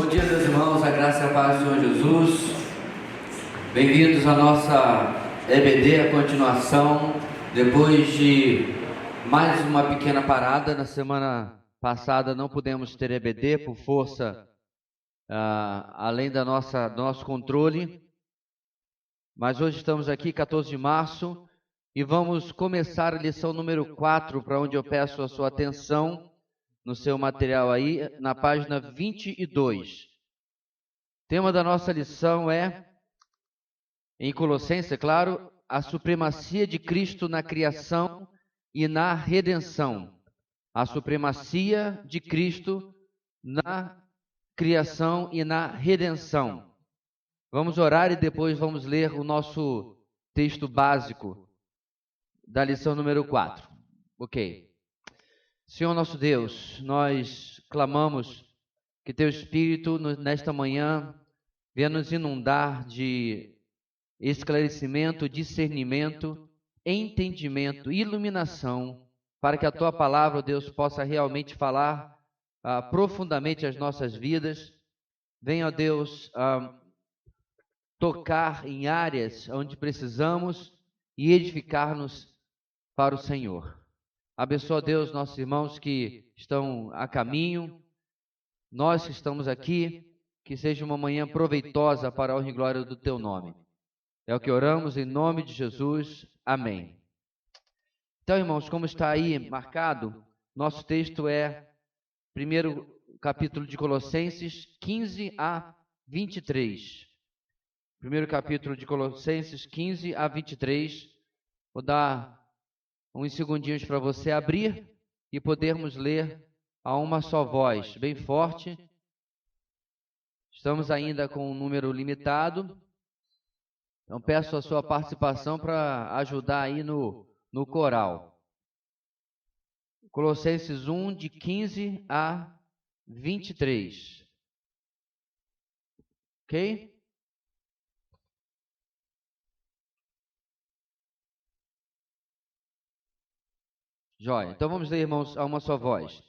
Bom dia, meus irmãos, a graça e a paz do Senhor Jesus. Bem-vindos à nossa EBD, a continuação, depois de mais uma pequena parada. Na semana passada não pudemos ter EBD por força, além do nosso controle, mas hoje estamos aqui, 14 de março, e vamos começar a lição número 4, para onde eu peço a sua atenção no seu material aí, na página 22. O tema da nossa lição é, em Colossenses, é claro, a supremacia de Cristo na criação e na redenção. A supremacia de Cristo na criação e na redenção. Vamos orar e depois vamos ler o nosso texto básico da lição número 4. Ok. Senhor nosso Deus, nós clamamos que Teu Espírito nesta manhã venha nos inundar de esclarecimento, discernimento, entendimento, iluminação, para que a Tua palavra, Deus, possa realmente falar profundamente as nossas vidas. Venha, Deus, tocar em áreas onde precisamos e edificar-nos para o Senhor. Abençoa, Deus, nossos irmãos que estão a caminho, nós que estamos aqui, que seja uma manhã proveitosa para a honra e glória do Teu nome. É o que oramos em nome de Jesus. Amém. Então, irmãos, como está aí marcado, nosso texto é primeiro capítulo de Colossenses 15 a 23. Primeiro capítulo de Colossenses 15 a 23. Vou dar uns segundinhos para você abrir e podermos ler a uma só voz, bem forte. Estamos ainda com um número limitado, então peço a sua participação para ajudar aí no coral. Colossenses 1, de 15 a 23. Ok? Jóia. Então vamos ler, irmãos, a uma só voz.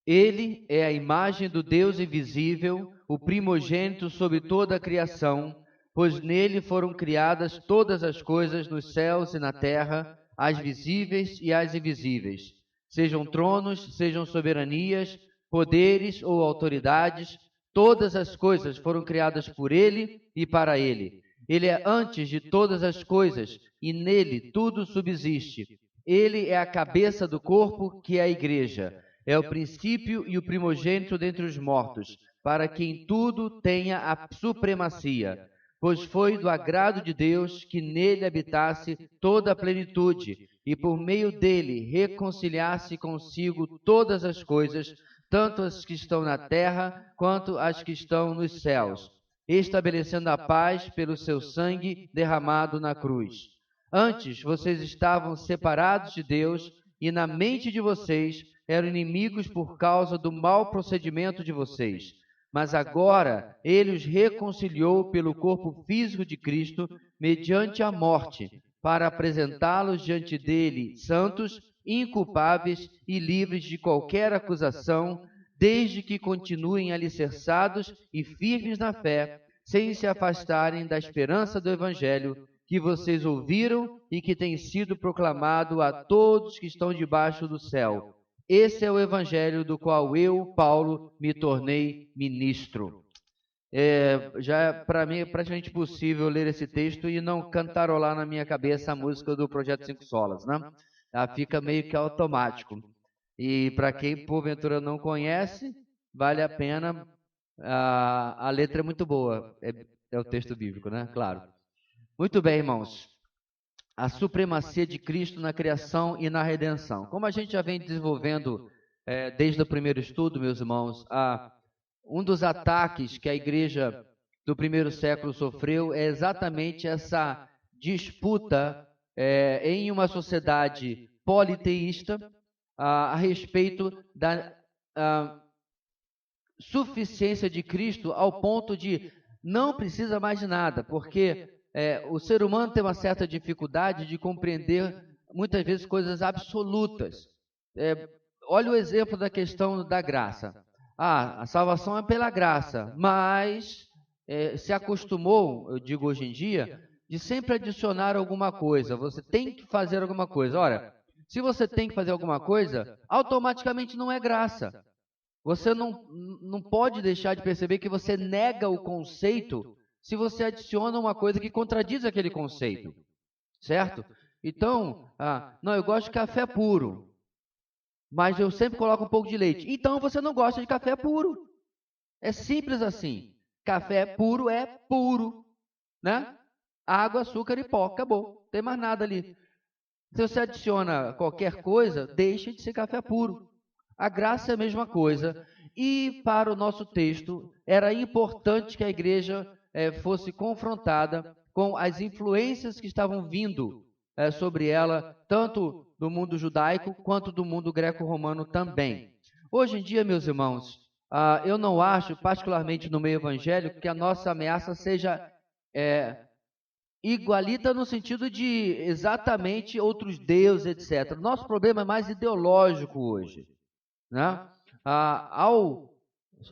Ele é a imagem do Deus invisível, o primogênito sobre toda a criação, pois nele foram criadas todas as coisas nos céus e na terra, as visíveis e as invisíveis. Sejam tronos, sejam soberanias, poderes ou autoridades, todas as coisas foram criadas por ele e para ele. Ele é antes de todas as coisas e nele tudo subsiste. Ele é a cabeça do corpo, que é a igreja. É o princípio e o primogênito dentre os mortos, para que em tudo tenha a supremacia. Pois foi do agrado de Deus que nele habitasse toda a plenitude, e por meio dele reconciliasse consigo todas as coisas, tanto as que estão na terra quanto as que estão nos céus, estabelecendo a paz pelo seu sangue derramado na cruz. Antes vocês estavam separados de Deus, e na mente de vocês eram inimigos por causa do mau procedimento de vocês. Mas agora ele os reconciliou pelo corpo físico de Cristo, mediante a morte, para apresentá-los diante dele santos, inculpáveis e livres de qualquer acusação, desde que continuem alicerçados e firmes na fé, sem se afastarem da esperança do Evangelho que vocês ouviram e que tem sido proclamado a todos que estão debaixo do céu. Esse é o Evangelho do qual eu, Paulo, me tornei ministro. Já para mim é praticamente possível ler esse texto e não cantarolar na minha cabeça a música do Projeto 5 Solas, né? Fica meio que automático. E para quem porventura não conhece, vale a pena, a letra é muito boa, é o texto bíblico, né? Claro. Muito bem, irmãos. A supremacia de Cristo na criação e na redenção. Como a gente já vem desenvolvendo desde o primeiro estudo, meus irmãos, um dos ataques que a igreja do primeiro século sofreu é exatamente essa disputa em uma sociedade politeísta a respeito da suficiência de Cristo ao ponto de não precisa mais de nada, porque o ser humano tem uma certa dificuldade de compreender muitas vezes coisas absolutas. olha o exemplo da questão da graça. A salvação é pela graça, mas se acostumou, eu digo hoje em dia, de sempre adicionar alguma coisa. Você tem que fazer alguma coisa. Ora, se você tem que fazer alguma coisa, automaticamente não é graça. Você não pode deixar de perceber que você nega o conceito se você adiciona uma coisa que contradiz aquele conceito, certo? Então, não, eu gosto de café puro, mas eu sempre coloco um pouco de leite. Então, você não gosta de café puro. É simples assim. Café puro é puro, né? Água, açúcar e pó, acabou. Não tem mais nada ali. Se você adiciona qualquer coisa, deixa de ser café puro. A graça é a mesma coisa. E para o nosso texto, era importante que a igreja fosse confrontada com as influências que estavam vindo sobre ela, tanto do mundo judaico quanto do mundo greco-romano também. Hoje em dia, meus irmãos, eu não acho, particularmente no meio evangélico, que a nossa ameaça seja igualita no sentido de exatamente outros deuses, etc. Nosso problema é mais ideológico hoje, né?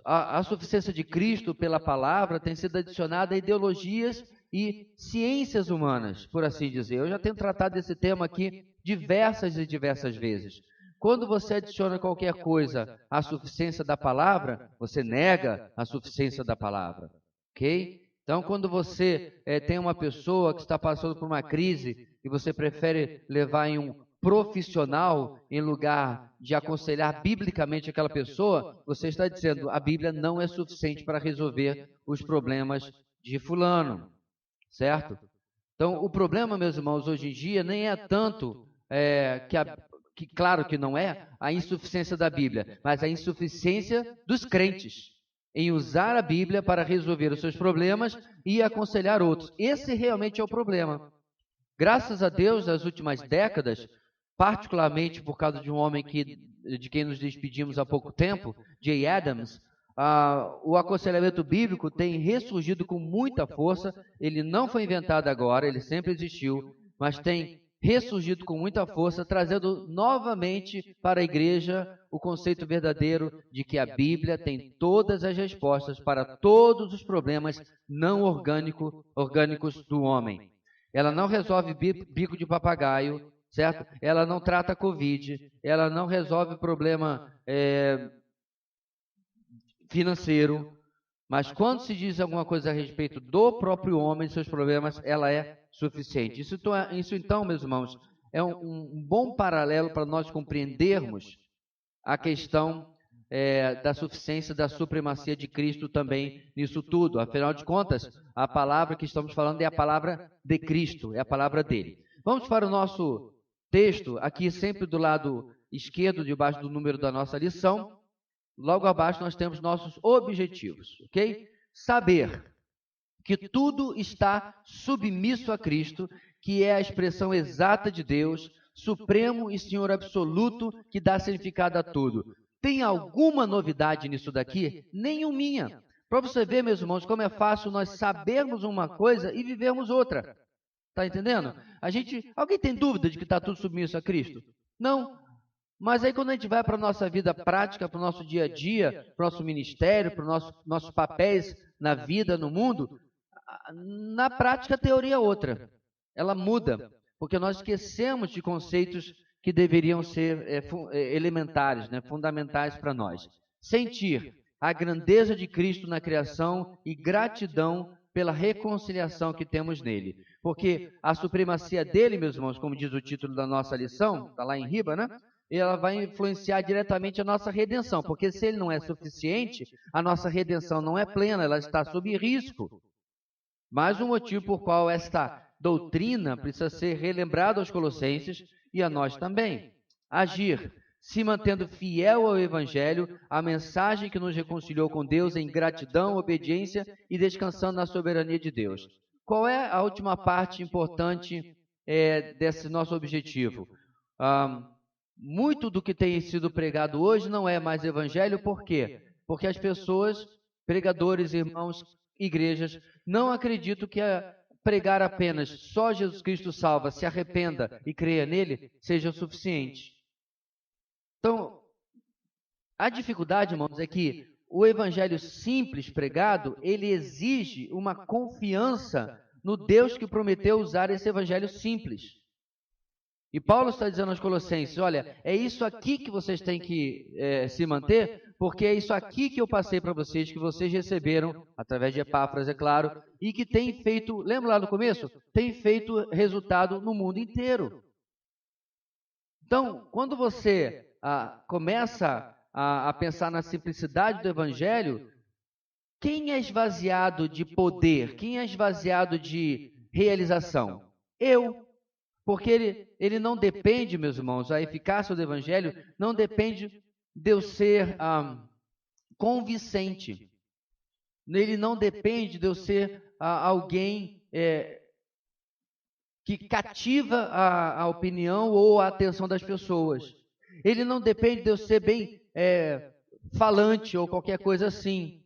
A suficiência de Cristo pela palavra tem sido adicionada a ideologias e ciências humanas, por assim dizer. Eu já tenho tratado desse tema aqui diversas e diversas vezes. Quando você adiciona qualquer coisa à suficiência da palavra, você nega a suficiência da palavra, ok? Então, quando você tem uma pessoa que está passando por uma crise e você prefere levar em um profissional em lugar de aconselhar biblicamente aquela pessoa, você está dizendo a Bíblia não é suficiente para resolver os problemas de fulano, certo? Então, o problema, meus irmãos, hoje em dia nem é tanto que claro que não é a insuficiência da Bíblia, mas a insuficiência dos crentes em usar a Bíblia para resolver os seus problemas e aconselhar outros. Esse realmente é o problema. Graças a Deus, nas últimas décadas, particularmente por causa de um homem de quem nos despedimos há pouco tempo, Jay Adams, o aconselhamento bíblico tem ressurgido com muita força. Ele não foi inventado agora, ele sempre existiu, mas tem ressurgido com muita força, trazendo novamente para a igreja o conceito verdadeiro de que a Bíblia tem todas as respostas para todos os problemas não orgânicos do homem. Ela não resolve bico de papagaio, certo? Ela não trata Covid, ela não resolve problema financeiro, mas quando se diz alguma coisa a respeito do próprio homem e seus problemas, ela é suficiente. Isso então, meus irmãos, é um bom paralelo para nós compreendermos a questão da suficiência, da supremacia de Cristo também nisso tudo. Afinal de contas, a palavra que estamos falando é a palavra de Cristo, é a palavra dele. Vamos para o nosso texto, aqui sempre do lado esquerdo, debaixo do número da nossa lição. Logo abaixo nós temos nossos objetivos, ok? Saber que tudo está submisso a Cristo, que é a expressão exata de Deus, supremo e Senhor absoluto, que dá significado a tudo. Tem alguma novidade nisso daqui? Nenhuminha. Para você ver, meus irmãos, como é fácil nós sabermos uma coisa e vivermos outra. Está entendendo? Alguém tem dúvida de que está tudo submisso a Cristo? Não. Mas aí quando a gente vai para a nossa vida prática, para o nosso dia a dia, para o nosso ministério, para os nossos papéis na vida, no mundo, na prática a teoria é outra. Ela muda, porque nós esquecemos de conceitos que deveriam ser elementares, né, fundamentais para nós. Sentir a grandeza de Cristo na criação e gratidão pela reconciliação que temos nele. Porque a supremacia dele, meus irmãos, como diz o título da nossa lição, está lá em riba, né? Ela vai influenciar diretamente a nossa redenção, porque se ele não é suficiente, a nossa redenção não é plena, ela está sob risco. Mais um motivo por qual esta doutrina precisa ser relembrada aos colossenses e a nós também. Agir, se mantendo fiel ao Evangelho, a mensagem que nos reconciliou com Deus em gratidão, obediência e descansando na soberania de Deus. Qual é a última parte importante desse nosso objetivo? Muito do que tem sido pregado hoje não é mais evangelho, por quê? Porque as pessoas, pregadores, irmãos, igrejas, não acreditam que pregar apenas só Jesus Cristo salva, se arrependa e creia nele, seja o suficiente. Então, A dificuldade, irmãos, é que o evangelho simples pregado, ele exige uma confiança no Deus que prometeu usar esse evangelho simples. E Paulo está dizendo aos Colossenses, olha, é isso aqui que vocês têm que se manter, porque é isso aqui que eu passei para vocês, que vocês receberam, através de Epáfras, é claro, e que tem feito, lembra lá no começo? Tem feito resultado no mundo inteiro. Então, quando você começa a pensar na simplicidade do Evangelho, quem é esvaziado de poder? Quem é esvaziado de realização? Eu. Porque ele não depende, meus irmãos, a eficácia do Evangelho não depende de eu ser convincente. Ele não depende de eu ser alguém que cativa a opinião ou a atenção das pessoas. Ele não depende de eu ser bem falante ou qualquer coisa assim.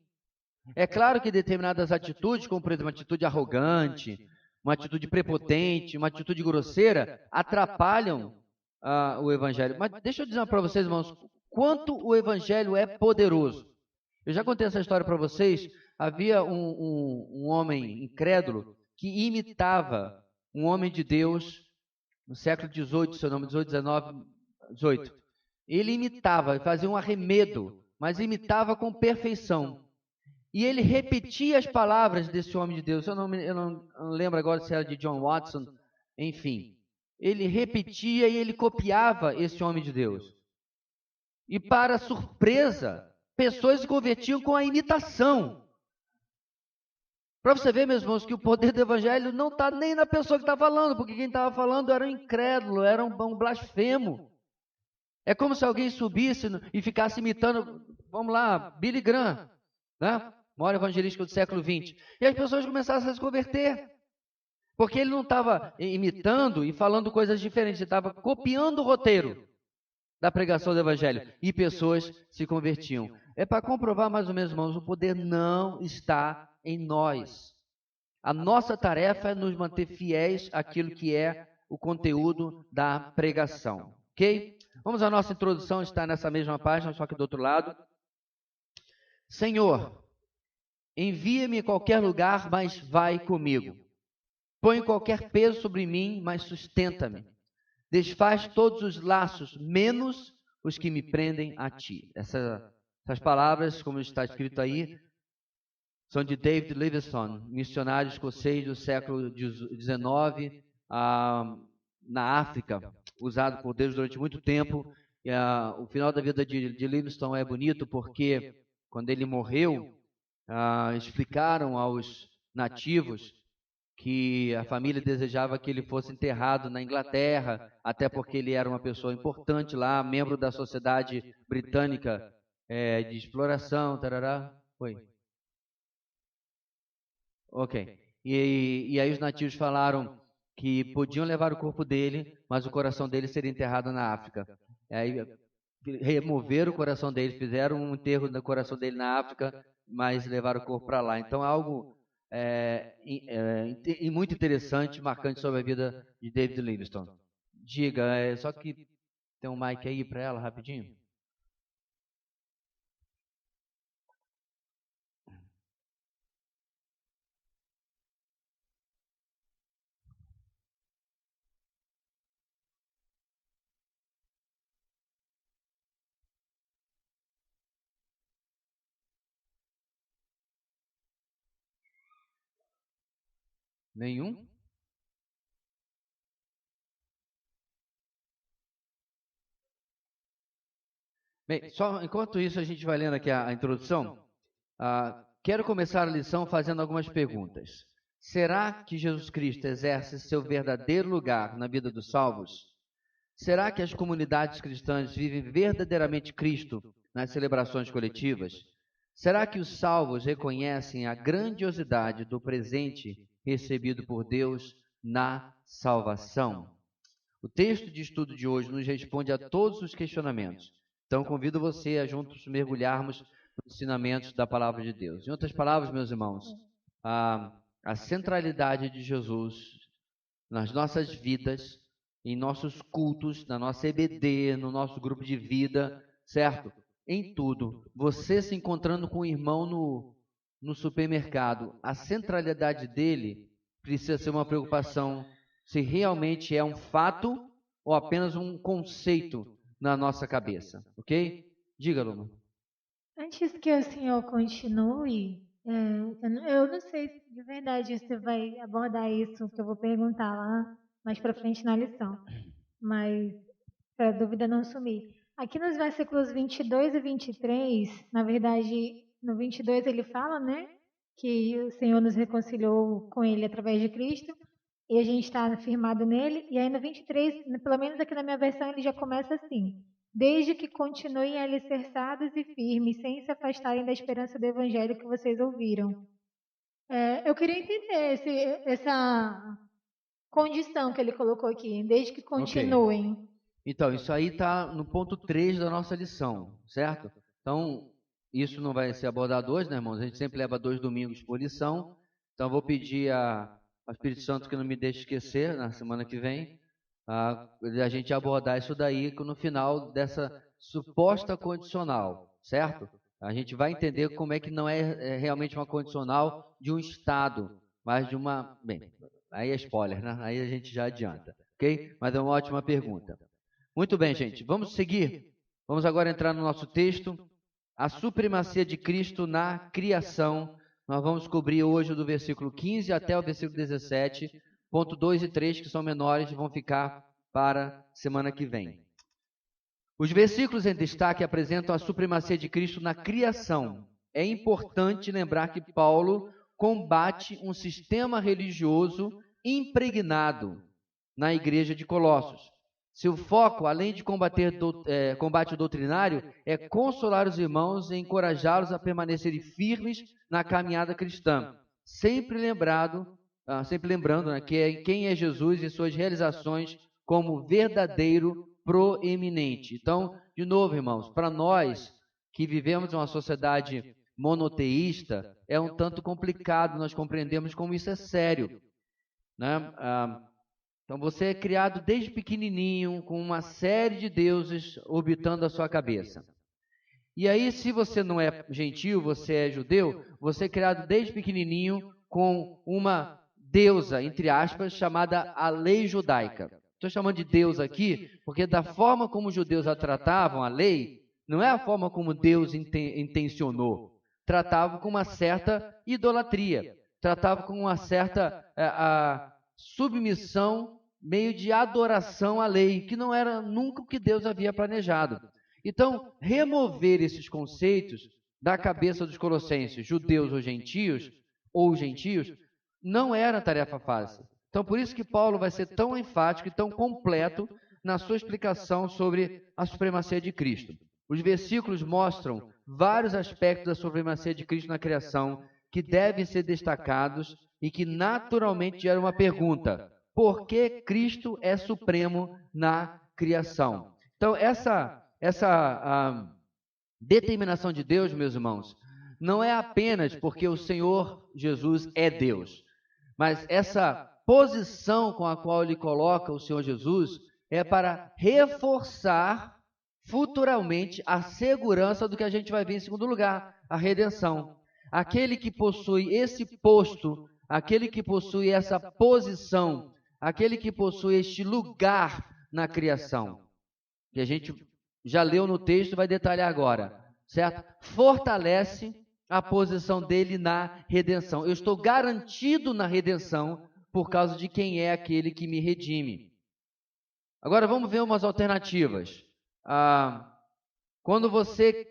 É claro que determinadas atitudes, como por exemplo uma atitude arrogante, uma atitude prepotente, uma atitude grosseira, atrapalham o Evangelho. Mas deixa eu dizer para vocês, irmãos, quanto o Evangelho é poderoso. Eu já contei essa história para vocês. Havia um homem incrédulo que imitava um homem de Deus no século XVIII, seu nome, 18, 19, 18. Ele imitava, fazia um arremedo, mas imitava com perfeição. E ele repetia as palavras desse homem de Deus. Eu não lembro agora se era de John Watson, enfim. Ele repetia e ele copiava esse homem de Deus. E para surpresa, pessoas se convertiam com a imitação. Para você ver, meus irmãos, que o poder do Evangelho não está nem na pessoa que está falando, porque quem estava falando era um incrédulo, era um blasfemo. É como se alguém subisse e ficasse imitando, vamos lá, Billy Graham, né? Maior evangelístico do século XX. E as pessoas começaram a se converter. Porque ele não estava imitando e falando coisas diferentes, ele estava copiando o roteiro da pregação do Evangelho. E pessoas se convertiam. É para comprovar mais ou menos, irmãos, o poder não está em nós. A nossa tarefa é nos manter fiéis àquilo que é o conteúdo da pregação. Ok? Vamos à nossa introdução, está nessa mesma página, só que do outro lado. Senhor, envia-me a qualquer lugar, mas vai comigo. Põe qualquer peso sobre mim, mas sustenta-me. Desfaz todos os laços, menos os que me prendem a ti. Essas palavras, como está escrito aí, são de David Livingstone, missionário escocês do século XIX, na África, usado por Deus durante muito tempo. O final da vida de Livingstone é bonito porque, quando ele morreu, explicaram aos nativos que a família desejava que ele fosse enterrado na Inglaterra, até porque ele era uma pessoa importante lá, membro da Sociedade Britânica de Exploração, tarará. Oi. Ok. E aí os nativos falaram que podiam levar o corpo dele, mas o coração dele seria enterrado na África. Aí removeram o coração dele, fizeram um enterro do coração dele na África, mas levaram o corpo para lá. Então é algo muito interessante, marcante sobre a vida de David Livingstone. Diga, só que tem um mic aí para ela, rapidinho. Nenhum? Bem, só enquanto isso a gente vai lendo aqui a introdução. Quero começar a lição fazendo algumas perguntas. Será que Jesus Cristo exerce seu verdadeiro lugar na vida dos salvos? Será que as comunidades cristãs vivem verdadeiramente Cristo nas celebrações coletivas? Será que os salvos reconhecem a grandiosidade do presente recebido por Deus na salvação? O texto de estudo de hoje nos responde a todos os questionamentos. Então, convido você a juntos mergulharmos nos ensinamentos da palavra de Deus. Em outras palavras, meus irmãos, a centralidade de Jesus nas nossas vidas, em nossos cultos, na nossa EBD, no nosso grupo de vida, certo? em tudo. Você se encontrando com o irmão no supermercado, a centralidade dele precisa ser uma preocupação se realmente é um fato ou apenas um conceito na nossa cabeça, ok? Diga, Luma. Antes que o senhor continue, eu não sei se de verdade você vai abordar isso que eu vou perguntar lá mais para frente na lição, mas para a dúvida não sumir. Aqui nos versículos 22 e 23, na verdade, no 22 ele fala, né, que o Senhor nos reconciliou com ele através de Cristo e a gente está firmado nele. E aí no 23, pelo menos aqui na minha versão, ele já começa assim: desde que continuem alicerçados e firmes, sem se afastarem da esperança do evangelho que vocês ouviram. Eu queria entender essa condição que ele colocou aqui, desde que continuem. Ok. Então, isso aí está no ponto 3 da nossa lição, certo? Então, isso não vai ser abordado hoje, né, irmãos? A gente sempre leva 2 domingos por lição. Então, eu vou pedir ao Espírito Santo que não me deixe esquecer, na semana que vem, a gente abordar isso daí no final dessa suposta condicional, certo? A gente vai entender como é que não é realmente uma condicional de um Estado, mas de uma... Bem, aí é spoiler, né? Aí a gente já adianta, ok? Mas é uma ótima pergunta. Muito bem, gente. Vamos seguir. Vamos agora entrar no nosso texto. A supremacia de Cristo na criação. Nós vamos cobrir hoje do versículo 15 até o versículo 17. Ponto 2 e 3, que são menores, vão ficar para semana que vem. Os versículos em destaque apresentam a supremacia de Cristo na criação. É importante lembrar que Paulo combate um sistema religioso impregnado na igreja de Colossos. Seu foco, além de combate doutrinário, é consolar os irmãos e encorajá-los a permanecerem firmes na caminhada cristã, sempre lembrando, né, quem é Jesus e suas realizações como verdadeiro proeminente. Então, de novo, irmãos, para nós que vivemos em uma sociedade monoteísta, é um tanto complicado nós compreendermos como isso é sério, né? Então você é criado desde pequenininho com uma série de deuses orbitando a sua cabeça. E aí, se você não é gentil, você é judeu, você é criado desde pequenininho com uma deusa, entre aspas, chamada a lei judaica. Estou chamando de Deus aqui porque da forma como os judeus a tratavam, a lei, não é a forma como Deus intencionou. Tratavam com uma certa idolatria, tratavam com uma certa submissão, meio de adoração à lei, que não era nunca o que Deus havia planejado. Então, remover esses conceitos da cabeça dos colossenses, judeus ou gentios, não era tarefa fácil. Então, por isso que Paulo vai ser tão enfático e tão completo na sua explicação sobre a supremacia de Cristo. Os versículos mostram vários aspectos da supremacia de Cristo na criação que devem ser destacados e que naturalmente geram uma pergunta: por que Cristo é supremo na criação? Então, essa determinação de Deus, meus irmãos, não é apenas porque o Senhor Jesus é Deus, mas essa posição com a qual ele coloca o Senhor Jesus é para reforçar futuramente a segurança do que a gente vai ver em segundo lugar, a redenção. Aquele que possui esse posto, aquele que possui essa posição, aquele que possui este lugar na criação, que a gente já leu no texto e vai detalhar agora, certo? Fortalece a posição dele na redenção. Eu estou garantido na redenção por causa de quem é aquele que me redime. Agora vamos ver umas alternativas. Quando você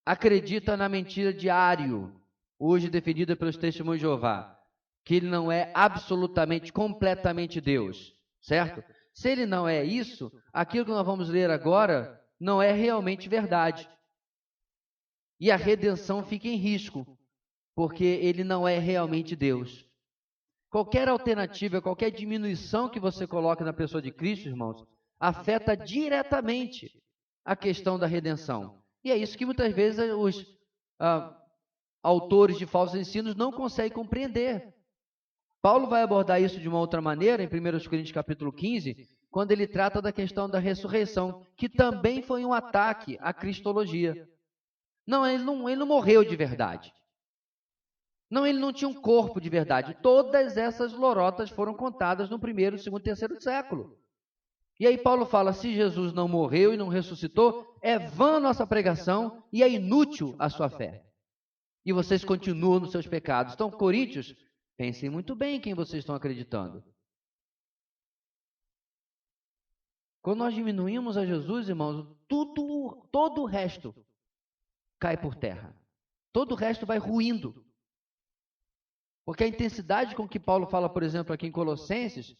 acredita na mentira de Ario, hoje definida pelos testemunhos de Jeová, que ele não é absolutamente, completamente Deus, certo? Se ele não é isso, aquilo que nós vamos ler agora não é realmente verdade. E a redenção fica em risco, porque ele não é realmente Deus. Qualquer alternativa, qualquer diminuição que você coloque na pessoa de Cristo, irmãos, afeta diretamente a questão da redenção. E é isso que muitas vezes os autores de falsos ensinos não conseguem compreender. Paulo vai abordar isso de uma outra maneira, em 1 Coríntios capítulo 15, quando ele trata da questão da ressurreição, que também foi um ataque à cristologia. Não, ele não morreu de verdade. Não, ele não tinha um corpo de verdade. Todas essas lorotas foram contadas no primeiro, segundo, terceiro século. E aí Paulo fala, se Jesus não morreu e não ressuscitou, é vã a nossa pregação e é inútil a sua fé. E vocês continuam nos seus pecados. Então, Coríntios, pensem muito bem em quem vocês estão acreditando. Quando nós diminuímos a Jesus, irmãos, todo o resto cai por terra. Todo o resto vai ruindo. Porque a intensidade com que Paulo fala, por exemplo, aqui em Colossenses,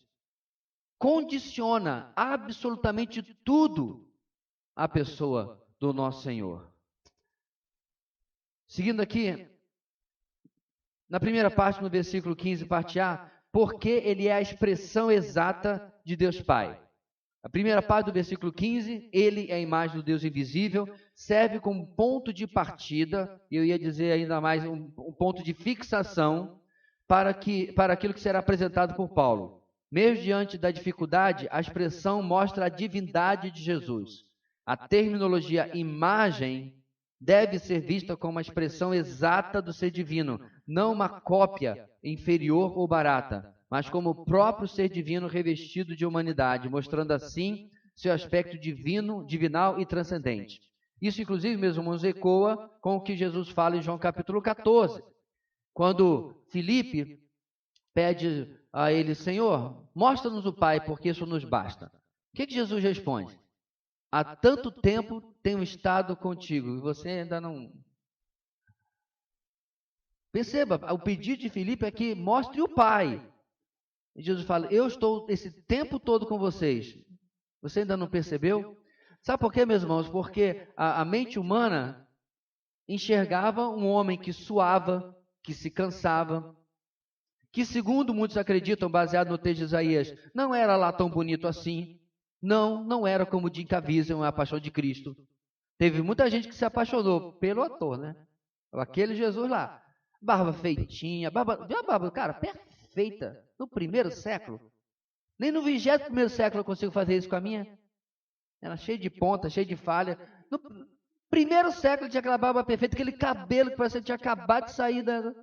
condiciona absolutamente tudo à pessoa do nosso Senhor. Seguindo aqui, na primeira parte, no versículo 15, parte A, porque ele é a expressão exata de Deus Pai. A primeira parte do versículo 15, ele é a imagem do Deus invisível, serve como ponto de partida, e eu ia dizer ainda mais um ponto de fixação para aquilo que será apresentado por Paulo. Mesmo diante da dificuldade, a expressão mostra a divindade de Jesus. A terminologia imagem deve ser vista como a expressão exata do ser divino, não uma cópia inferior ou barata, mas como o próprio ser divino revestido de humanidade, mostrando assim seu aspecto divinal e transcendente. Isso, inclusive, meus irmãos, ecoa com o que Jesus fala em João capítulo 14, quando Filipe pede a ele, Senhor, mostra-nos o Pai, porque isso nos basta. O que Jesus responde? Há tanto tempo tenho estado contigo, e você ainda não... Perceba, o pedido de Filipe é que mostre o Pai. E Jesus fala, eu estou esse tempo todo com vocês. Você ainda não percebeu? Sabe por quê, meus irmãos? Porque a mente humana enxergava um homem que suava, que se cansava, que segundo muitos acreditam, baseado no texto de Isaías, não era lá tão bonito assim. Não era como Jim Caviezel, A Paixão de Cristo. Teve muita gente que se apaixonou pelo ator, né? Aquele Jesus lá. Barba feitinha, barba, cara, perfeita. No primeiro século. Nem no 21º século eu consigo fazer isso com a minha. Era cheia de ponta, cheia de falha. No primeiro século tinha aquela barba perfeita, aquele cabelo que parecia que tinha acabado de sair da...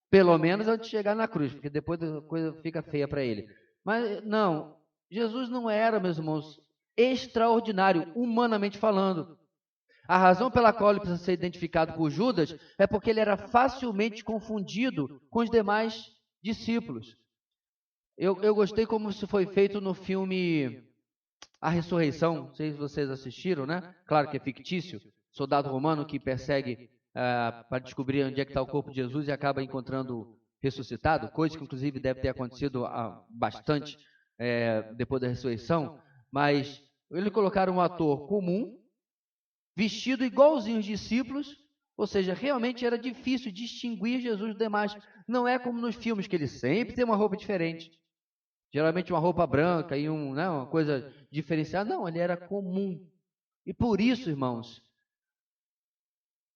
Pelo menos antes de chegar na cruz, porque depois a coisa fica feia para ele. Mas não, Jesus não era, meus irmãos, extraordinário, humanamente falando. A razão pela qual ele precisa ser identificado por Judas é porque ele era facilmente confundido com os demais discípulos. Eu gostei como isso foi feito no filme A Ressurreição, não sei se vocês assistiram, né? Claro que é fictício, soldado romano que persegue para descobrir onde é que está o corpo de Jesus e acaba encontrando ressuscitado, coisa que inclusive deve ter acontecido bastante depois da ressurreição, mas eles colocaram um ator comum, vestido igualzinho os discípulos, ou seja, realmente era difícil distinguir Jesus dos demais. Não é como nos filmes, que ele sempre tem uma roupa diferente. Geralmente uma roupa branca e uma coisa diferenciada. Não, ele era comum. E por isso, irmãos,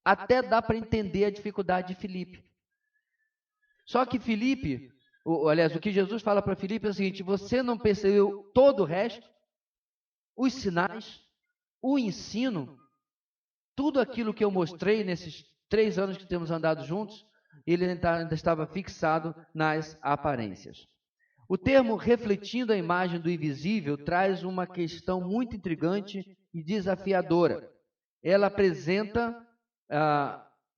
até dá para entender a dificuldade de Filipe. Só que Filipe, aliás, o que Jesus fala para Filipe é o seguinte, você não percebeu todo o resto? Os sinais, o ensino, tudo aquilo que eu mostrei nesses 3 anos que temos andado juntos, ele ainda estava fixado nas aparências. O termo refletindo a imagem do invisível traz uma questão muito intrigante e desafiadora. Ela apresenta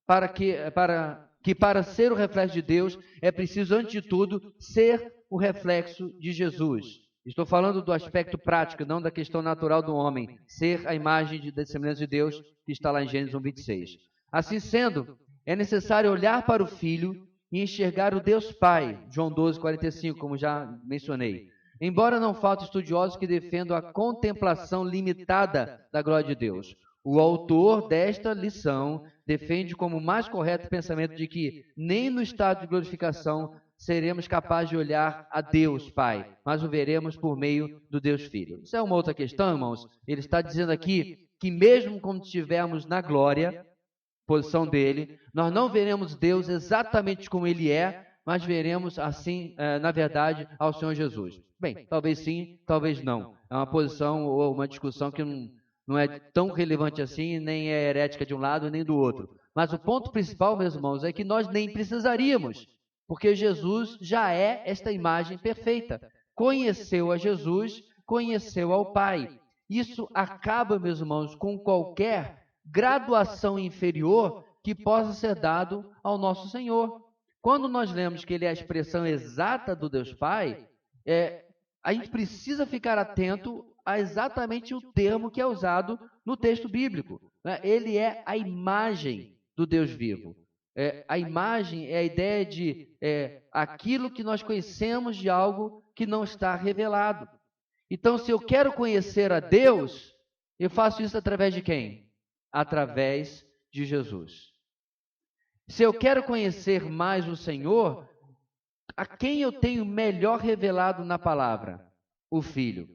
para ser o reflexo de Deus, é preciso, antes de tudo, ser o reflexo de Jesus. Estou falando do aspecto prático, não da questão natural do homem. Ser a imagem da semelhança de Deus, que está lá em Gênesis 1:26. Assim sendo, é necessário olhar para o Filho e enxergar o Deus Pai, João 12:45, como já mencionei. Embora não faltem estudiosos que defendam a contemplação limitada da glória de Deus, o autor desta lição defende como mais correto o pensamento de que nem no estado de glorificação seremos capazes de olhar a Deus Pai, mas o veremos por meio do Deus Filho. Isso é uma outra questão, irmãos. Ele está dizendo aqui que mesmo quando estivermos na glória, posição dele, nós não veremos Deus exatamente como ele é, mas veremos assim, na verdade, ao Senhor Jesus. Bem, talvez sim, talvez não. É uma posição ou uma discussão que não é tão relevante assim, nem é herética de um lado nem do outro. Mas o ponto principal, meus irmãos, é que nós nem precisaríamos, porque Jesus já é esta imagem perfeita. Conheceu a Jesus, conheceu ao Pai. Isso acaba, meus irmãos, com qualquer graduação inferior que possa ser dado ao nosso Senhor. Quando nós lemos que ele é a expressão exata do Deus Pai, a gente precisa ficar atento a exatamente o termo que é usado no texto bíblico. Ele é a imagem do Deus vivo. A imagem é a ideia de aquilo que nós conhecemos de algo que não está revelado. Então, se eu quero conhecer a Deus, eu faço isso através de quem? Através de Jesus. Se eu quero conhecer mais o Senhor, a quem eu tenho melhor revelado na palavra? O Filho.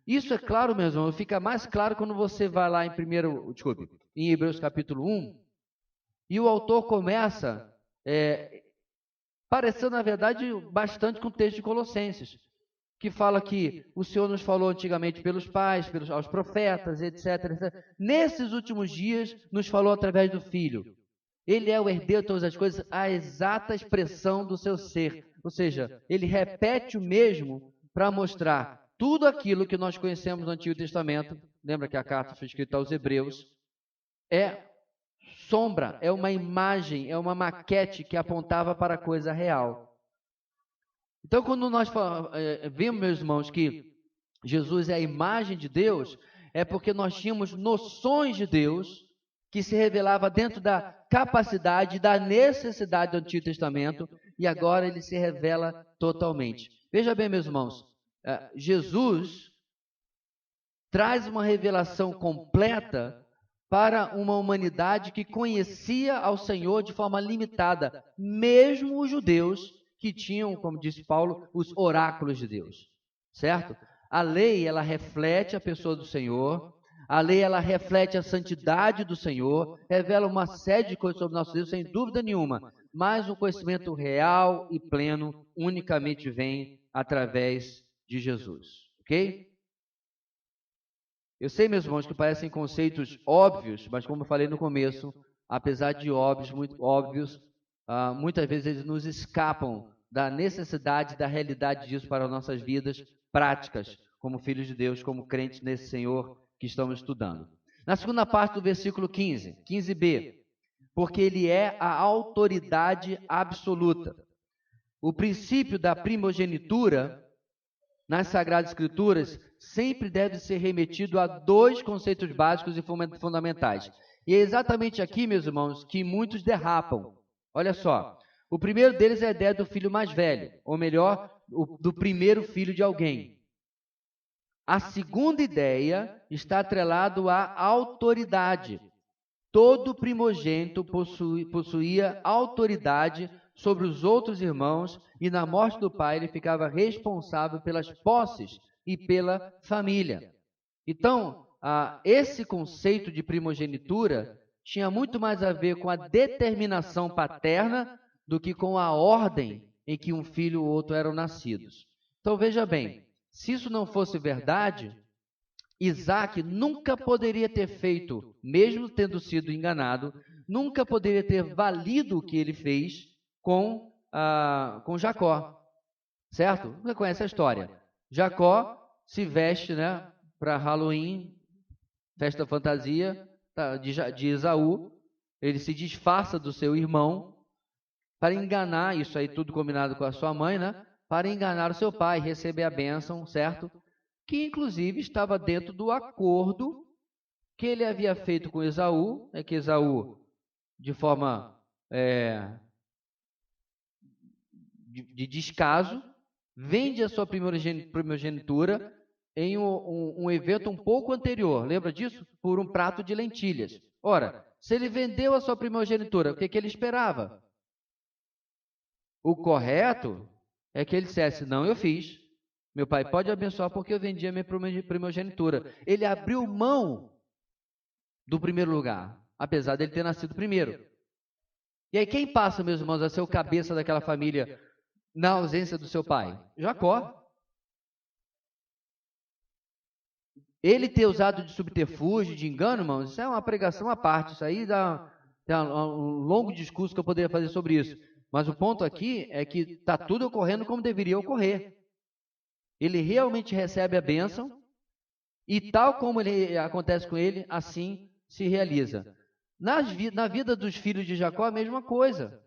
Isso é claro, meus irmãos, fica mais claro quando você vai lá em Hebreus capítulo 1, e o autor começa parecendo, na verdade, bastante com o texto de Colossenses, que fala que o Senhor nos falou antigamente pelos pais, aos profetas, etc, etc. Nesses últimos dias, nos falou através do Filho. Ele é o herdeiro de todas as coisas, a exata expressão do seu ser. Ou seja, ele repete o mesmo para mostrar tudo aquilo que nós conhecemos no Antigo Testamento. Lembra que a carta foi escrita aos Hebreus? É sombra, é uma imagem, é uma maquete que apontava para a coisa real. Então, quando nós vemos, meus irmãos, que Jesus é a imagem de Deus, é porque nós tínhamos noções de Deus que se revelava dentro da capacidade, da necessidade do Antigo Testamento, e agora ele se revela totalmente. Veja bem, meus irmãos, Jesus traz uma revelação completa para uma humanidade que conhecia ao Senhor de forma limitada, mesmo os judeus que tinham, como disse Paulo, os oráculos de Deus, certo? A lei, ela reflete a pessoa do Senhor, a lei, ela reflete a santidade do Senhor, revela uma série de coisas sobre nosso Deus, sem dúvida nenhuma, mas o conhecimento real e pleno unicamente vem através de Jesus, ok? Eu sei, meus irmãos, que parecem conceitos óbvios, mas como eu falei no começo, apesar de óbvios, muito óbvios, muitas vezes eles nos escapam da necessidade, da realidade disso para as nossas vidas práticas, como filhos de Deus, como crentes nesse Senhor que estamos estudando. Na segunda parte do versículo 15, 15b, porque ele é a autoridade absoluta. O princípio da primogenitura nas Sagradas Escrituras sempre deve ser remetido a dois conceitos básicos e fundamentais. E é exatamente aqui, meus irmãos, que muitos derrapam. Olha só, o primeiro deles é a ideia do filho mais velho, ou melhor, do primeiro filho de alguém. A segunda ideia está atrelado à autoridade. Todo primogênito possuía autoridade sobre os outros irmãos e na morte do pai ele ficava responsável pelas posses e pela família. Então, esse conceito de primogenitura tinha muito mais a ver com a determinação paterna do que com a ordem em que um filho ou outro eram nascidos. Então, veja bem, se isso não fosse verdade, Isaac nunca poderia ter feito, mesmo tendo sido enganado, nunca poderia ter valido o que ele fez com Jacó, certo? Você conhece a história. Jacó se veste, né, para Halloween, festa fantasia de Esaú, ele se disfarça do seu irmão para enganar, isso aí tudo combinado com a sua mãe, né, para enganar o seu pai, receber a bênção, certo? Que inclusive estava dentro do acordo que ele havia feito com Esaú, que Esaú, de forma de descaso, vende a sua primogenitura em um evento um pouco anterior, lembra disso? Por um prato de lentilhas. Ora, se ele vendeu a sua primogenitura, o que ele esperava? O correto é que ele dissesse, não, eu fiz. Meu pai pode abençoar porque eu vendi a minha primogenitura. Ele abriu mão do primeiro lugar, apesar dele ter nascido primeiro. E aí quem passa, meus irmãos, a ser o cabeça daquela família na ausência do seu pai? Jacó. Ele ter usado de subterfúgio, de engano, irmãos, isso é uma pregação à parte. Isso aí dá um longo discurso que eu poderia fazer sobre isso. Mas o ponto aqui é que está tudo ocorrendo como deveria ocorrer. Ele realmente recebe a bênção e tal como ele acontece com ele, assim se realiza. Na vida dos filhos de Jacó, a mesma coisa.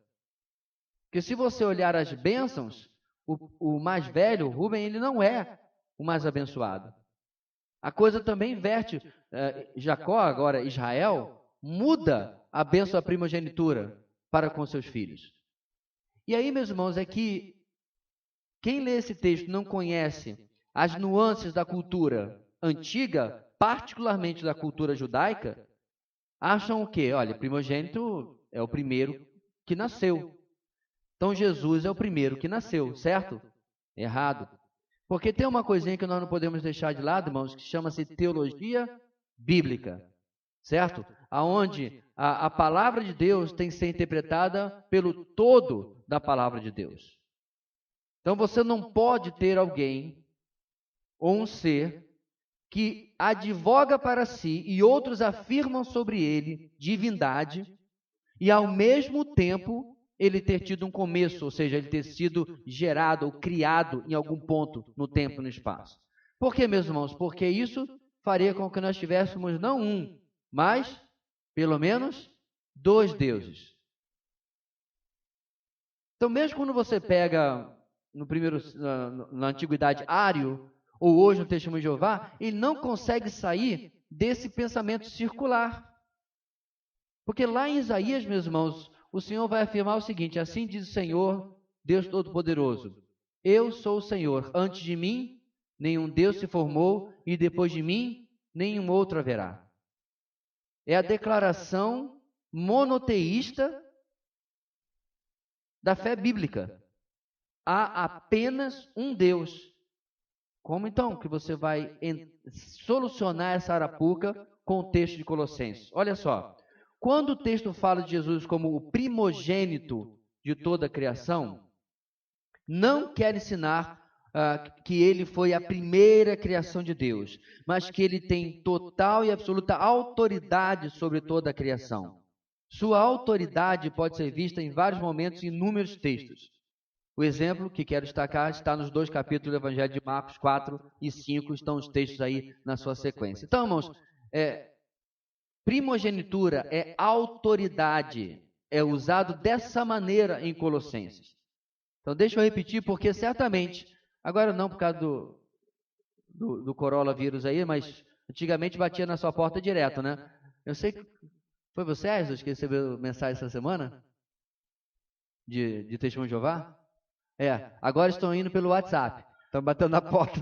Porque se você olhar as bênçãos, o mais velho, Rúben, ele não é o mais abençoado. A coisa também inverte. Jacó, agora Israel, muda a bênção da primogenitura para com seus filhos. E aí, meus irmãos, é que quem lê esse texto não conhece as nuances da cultura antiga, particularmente da cultura judaica, acham o quê? Olha, primogênito é o primeiro que nasceu. Então Jesus é o primeiro que nasceu, certo? Errado. Porque tem uma coisinha que nós não podemos deixar de lado, irmãos, que chama-se teologia bíblica, certo? Aonde a palavra de Deus tem que ser interpretada pelo todo da palavra de Deus. Então você não pode ter alguém ou um ser que advoga para si e outros afirmam sobre ele divindade e ao mesmo tempo ele ter tido um começo, ou seja, ele ter sido gerado ou criado em algum ponto no tempo e no espaço. Por quê, meus irmãos? Porque isso faria com que nós tivéssemos não um, mas pelo menos 2 deuses. Então, mesmo quando você pega na antiguidade Ário, ou hoje no Testemunho de Jeová, ele não consegue sair desse pensamento circular. Porque lá em Isaías, meus irmãos, o Senhor vai afirmar o seguinte: assim diz o Senhor, Deus Todo-Poderoso: eu sou o Senhor, antes de mim nenhum Deus se formou, e depois de mim nenhum outro haverá. É a declaração monoteísta da fé bíblica. Há apenas um Deus. Como então que você vai solucionar essa arapuca com o texto de Colossenses? Olha só, quando o texto fala de Jesus como o primogênito de toda a criação, não quer ensinar que ele foi a primeira criação de Deus, mas que ele tem total e absoluta autoridade sobre toda a criação. Sua autoridade pode ser vista em vários momentos em inúmeros textos. O exemplo que quero destacar está nos 2 capítulos do Evangelho de Marcos, 4 e 5, estão os textos aí na sua sequência. Então, irmãos, primogenitura é autoridade, é usado dessa maneira em Colossenses. Então, deixa eu repetir, porque certamente, agora não por causa do coronavírus aí, mas antigamente batia na sua porta direto, né? Eu sei que foi você, Jesus, que recebeu mensagem essa semana? De Testemunho de Jeová? Agora estão indo pelo WhatsApp. Estão batendo na porta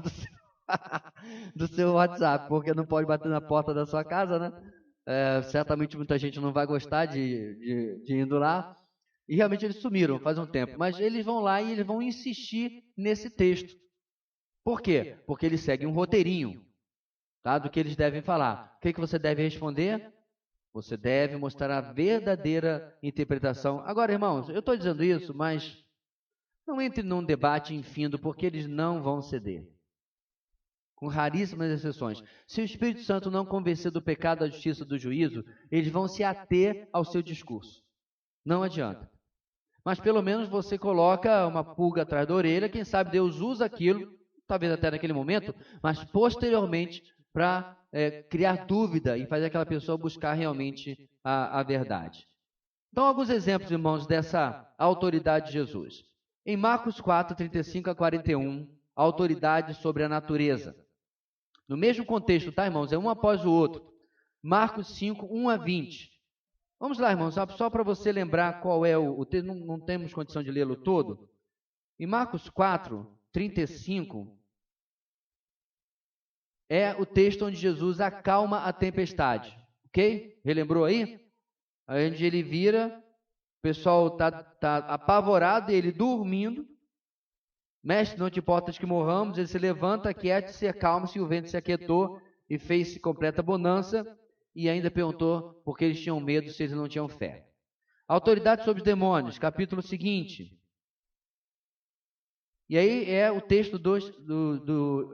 do seu WhatsApp, porque não pode bater na porta da sua casa, né? Certamente muita gente não vai gostar de indo lá. E realmente eles sumiram faz um tempo. Mas eles vão lá e eles vão insistir nesse texto. Por quê? Porque eles seguem um roteirinho, tá, do que eles devem falar. O que você deve responder? Você deve mostrar a verdadeira interpretação. Agora, irmãos, eu estou dizendo isso, mas não entre num debate infindo, porque eles não vão ceder. Com raríssimas exceções. Se o Espírito Santo não convencer do pecado, da justiça, do juízo, eles vão se ater ao seu discurso. Não adianta. Mas pelo menos você coloca uma pulga atrás da orelha, quem sabe Deus usa aquilo, talvez até naquele momento, mas posteriormente para criar dúvida e fazer aquela pessoa buscar realmente a verdade. Então, alguns exemplos, irmãos, dessa autoridade de Jesus. Em Marcos 4, 35 a 41, a autoridade sobre a natureza. No mesmo contexto, tá, irmãos? É um após o outro. Marcos 5, 1 a 20. Vamos lá, irmãos, só para você lembrar qual é o texto, não temos condição de lê-lo todo. Em Marcos 4, 35, é o texto onde Jesus acalma a tempestade. Ok? Relembrou aí? Aí onde ele vira, o pessoal está apavorado, ele dormindo. Mestre, não te importas que morramos, ele se levanta, quiete-se, acalma-se, o vento se aquietou e fez-se completa bonança, e ainda perguntou porque eles tinham medo se eles não tinham fé. Autoridade sobre os demônios, capítulo seguinte. E aí é o texto do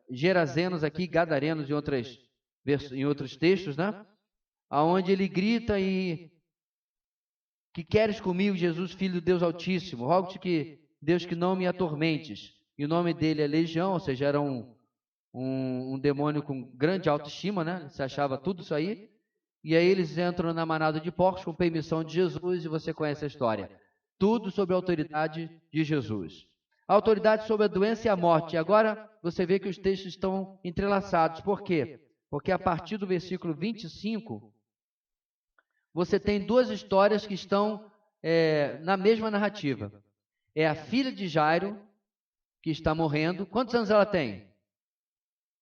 Gerazenos aqui, Gadarenos em outros textos, né? Aonde ele grita e que queres comigo, Jesus, Filho de Deus Altíssimo, rogo-te que Deus que não me atormentes. E o nome dele é Legião, ou seja, era um demônio com grande autoestima, né? Se achava tudo isso aí. E aí eles entram na manada de porcos com permissão de Jesus e você conhece a história. Tudo sobre a autoridade de Jesus. A autoridade sobre a doença e a morte. E agora você vê que os textos estão entrelaçados. Por quê? Porque a partir do versículo 25, você tem duas histórias que estão na mesma narrativa. É a filha de Jairo, que está morrendo. Quantos anos ela tem?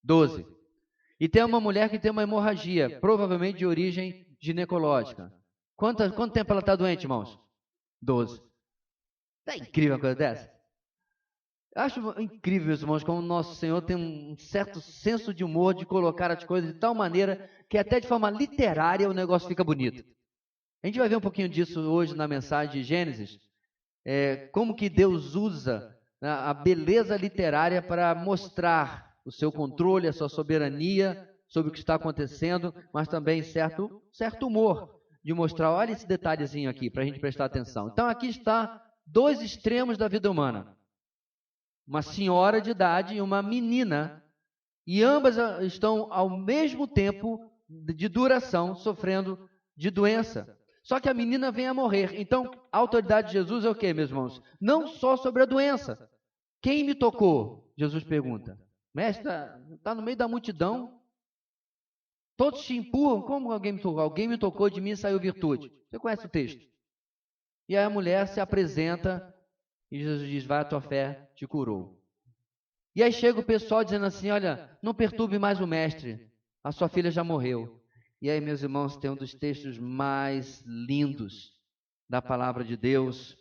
12. E tem uma mulher que tem uma hemorragia, provavelmente de origem ginecológica. Quanto tempo ela está doente, irmãos? 12. É incrível uma coisa dessa. Eu acho incrível, meus irmãos, como o nosso Senhor tem um certo senso de humor de colocar as coisas de tal maneira que até de forma literária o negócio fica bonito. A gente vai ver um pouquinho disso hoje na mensagem de Gênesis, como que Deus usa a beleza literária para mostrar o seu controle, a sua soberania sobre o que está acontecendo, mas também certo humor de mostrar, olha esse detalhezinho aqui, para a gente prestar atenção. Então aqui está dois extremos da vida humana. Uma senhora de idade e uma menina, e ambas estão ao mesmo tempo de duração, sofrendo de doença. Só que a menina vem a morrer. Então, a autoridade de Jesus é o quê, meus irmãos? Não só sobre a doença. Quem me tocou? Jesus pergunta. Mestre, está no meio da multidão. Todos te empurram. Como alguém me tocou? Alguém me tocou, de mim saiu virtude. Você conhece o texto? E aí a mulher se apresenta e Jesus diz, vai, a tua fé te curou. E aí chega o pessoal dizendo assim, olha, não perturbe mais o mestre. A sua filha já morreu. E aí, meus irmãos, tem um dos textos mais lindos da palavra de Deus.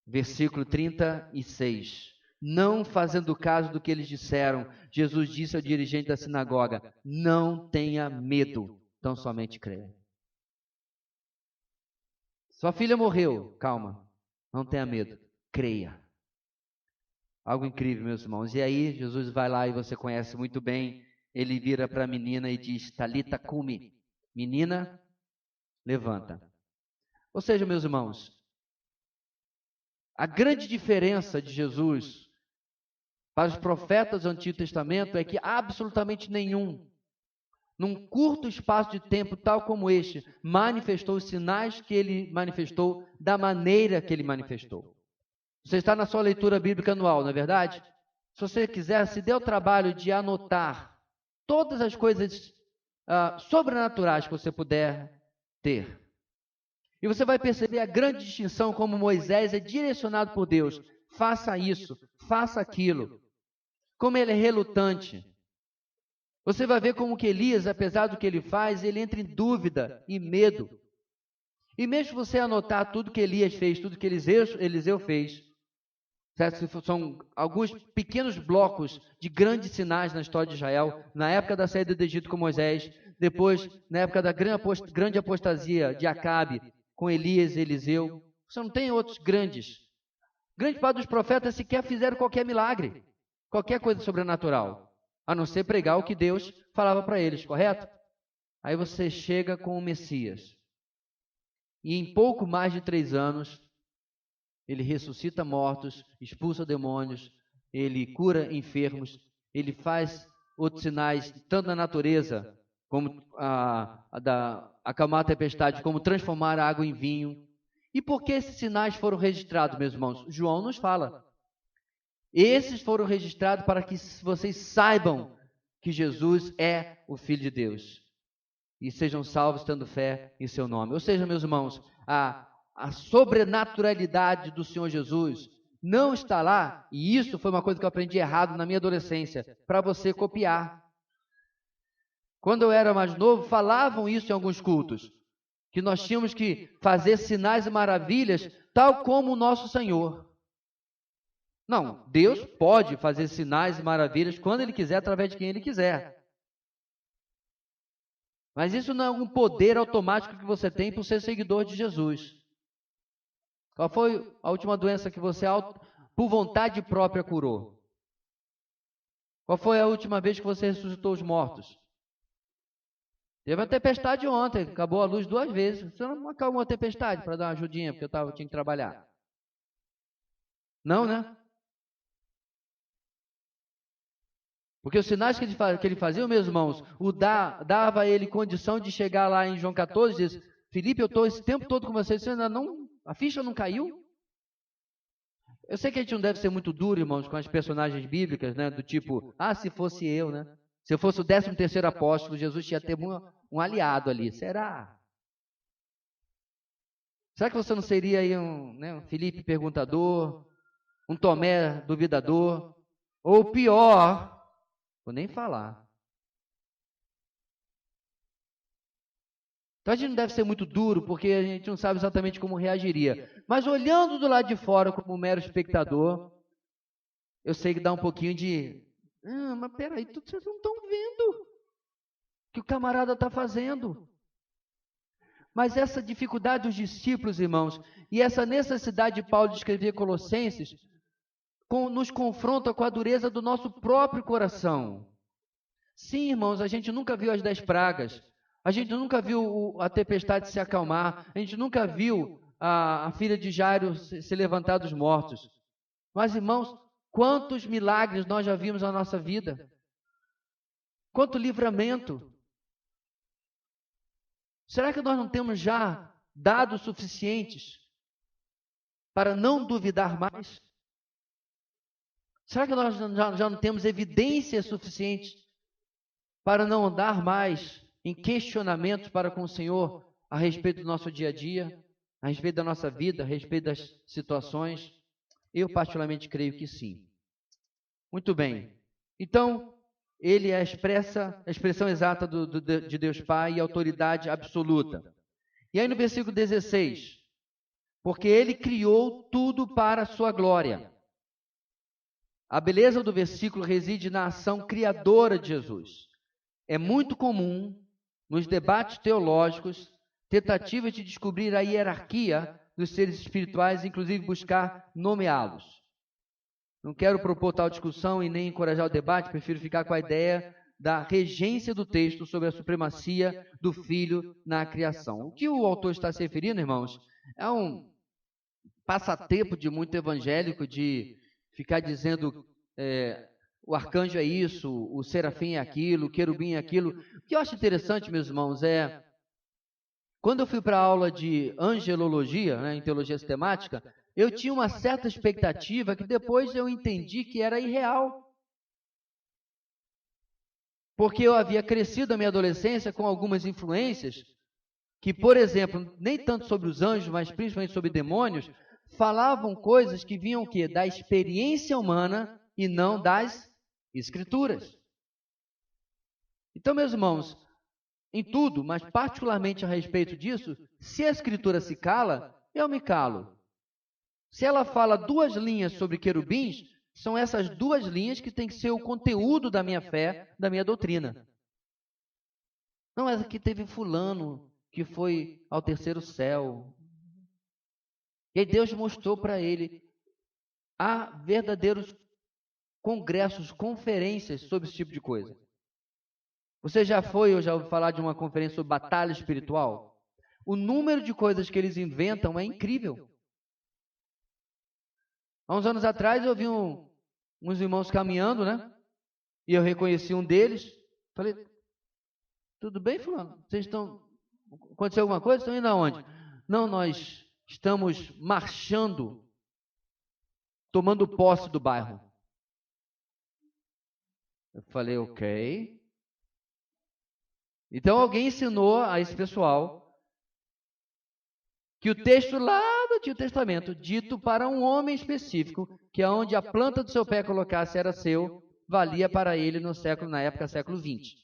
Versículo 36. Não fazendo caso do que eles disseram, Jesus disse ao dirigente da sinagoga, não tenha medo, tão somente creia. Sua filha morreu, calma, não tenha medo, creia. Algo incrível, meus irmãos. E aí, Jesus vai lá e você conhece muito bem. Ele vira para a menina e diz, Talita cumi. Menina, levanta. Ou seja, meus irmãos, a grande diferença de Jesus para os profetas do Antigo Testamento é que absolutamente nenhum, num curto espaço de tempo tal como este, manifestou os sinais que ele manifestou da maneira que ele manifestou. Você está na sua leitura bíblica anual, não é verdade? Se você quiser, se dê o trabalho de anotar todas as coisas sobrenaturais que você puder ter. E você vai perceber a grande distinção como Moisés é direcionado por Deus. Faça isso, faça aquilo. Como ele é relutante. Você vai ver como que Elias, apesar do que ele faz, ele entra em dúvida e medo. E mesmo se você anotar tudo que Elias fez, tudo que Eliseu fez, certo? São alguns pequenos blocos de grandes sinais na história de Israel, na época da saída do Egito com Moisés, depois na época da grande apostasia de Acabe com Elias e Eliseu. Você não tem outros grandes. Grande parte dos profetas sequer fizeram qualquer milagre, qualquer coisa sobrenatural, a não ser pregar o que Deus falava para eles, correto? Aí você chega com o Messias. E em pouco mais de 3 anos, ele ressuscita mortos, expulsa demônios, ele cura enfermos, ele faz outros sinais, tanto na natureza, como acalmar a tempestade, como transformar a água em vinho. E por que esses sinais foram registrados, meus irmãos? João nos fala. Esses foram registrados para que vocês saibam que Jesus é o Filho de Deus. E sejam salvos tendo fé em seu nome. Ou seja, meus irmãos, a sobrenaturalidade do Senhor Jesus não está lá, e isso foi uma coisa que eu aprendi errado na minha adolescência, para você copiar. Quando eu era mais novo, falavam isso em alguns cultos, que nós tínhamos que fazer sinais e maravilhas, tal como o nosso Senhor. Não, Deus pode fazer sinais e maravilhas quando Ele quiser, através de quem Ele quiser. Mas isso não é um poder automático que você tem por ser seguidor de Jesus. Qual foi a última doença que você, por vontade própria, curou? Qual foi a última vez que você ressuscitou os mortos? Teve uma tempestade ontem, acabou a luz 2 vezes. Você não acalmou a tempestade para dar uma ajudinha, porque eu tinha que trabalhar? Não, né? Porque os sinais que ele fazia, meus irmãos, dava a ele condição de chegar lá em João 14 e dizer: Felipe, eu estou esse tempo todo com você, você ainda não, a ficha não caiu? Eu sei que a gente não deve ser muito duro, irmãos, com as personagens bíblicas, né? Do tipo, se fosse eu, né? Se eu fosse o 13º apóstolo, Jesus ia ter um aliado ali. Será? Será que você não seria aí um Felipe perguntador, um Tomé duvidador? Ou pior, vou nem falar. Então a gente não deve ser muito duro, porque a gente não sabe exatamente como reagiria. Mas olhando do lado de fora como um mero espectador, eu sei que dá um pouquinho de... mas peraí, vocês não estão vendo o que o camarada está fazendo. Mas essa dificuldade dos discípulos, irmãos, e essa necessidade de Paulo de escrever Colossenses, nos confronta com a dureza do nosso próprio coração. Sim, irmãos, a gente nunca viu as 10 pragas. A gente nunca viu a tempestade se acalmar. A gente nunca viu a filha de Jairo se levantar dos mortos. Mas, irmãos, quantos milagres nós já vimos na nossa vida? Quanto livramento! Será que nós não temos já dados suficientes para não duvidar mais? Será que nós já não temos evidências suficientes para não andar mais em questionamentos para com o Senhor a respeito do nosso dia a dia, a respeito da nossa vida, a respeito das situações? Eu particularmente creio que sim. Muito bem. Então, ele é a expressão exata de Deus Pai e autoridade absoluta. E aí no versículo 16, porque ele criou tudo para a sua glória. A beleza do versículo reside na ação criadora de Jesus. É muito comum, nos debates teológicos, tentativas de descobrir a hierarquia dos seres espirituais, inclusive buscar nomeá-los. Não quero propor tal discussão e nem encorajar o debate, prefiro ficar com a ideia da regência do texto sobre a supremacia do Filho na criação. O que o autor está se referindo, irmãos, é um passatempo de muito evangélico de ficar dizendo o arcanjo é isso, o serafim é aquilo, o querubim é aquilo. O que eu acho interessante, meus irmãos, quando eu fui para a aula de angelologia, né, em teologia sistemática, eu tinha uma certa expectativa que depois eu entendi que era irreal. Porque eu havia crescido na minha adolescência com algumas influências que, por exemplo, nem tanto sobre os anjos, mas principalmente sobre demônios, falavam coisas que vinham o quê? Da experiência humana e não das Escrituras. Então, meus irmãos, em tudo, mas particularmente a respeito disso, se a Escritura se cala, eu me calo. Se ela fala 2 linhas sobre querubins, são essas 2 linhas que têm que ser o conteúdo da minha fé, da minha doutrina. Não é que teve fulano que foi ao 3º céu. E aí Deus mostrou para ele. Há verdadeiros congressos, conferências sobre esse tipo de coisa. Você já foi ou já ouviu falar de uma conferência sobre batalha espiritual? O número de coisas que eles inventam é incrível. Há uns anos atrás eu vi uns irmãos caminhando, né? E eu reconheci um deles. Falei, tudo bem, fulano? Vocês estão... Aconteceu alguma coisa? Estão indo aonde? Não, nós estamos marchando, tomando posse do bairro. Eu falei, ok. Então alguém ensinou a esse pessoal que o texto lá do Antigo Testamento, dito para um homem específico, que aonde a planta do seu pé colocasse era seu, valia para ele na época, século XX.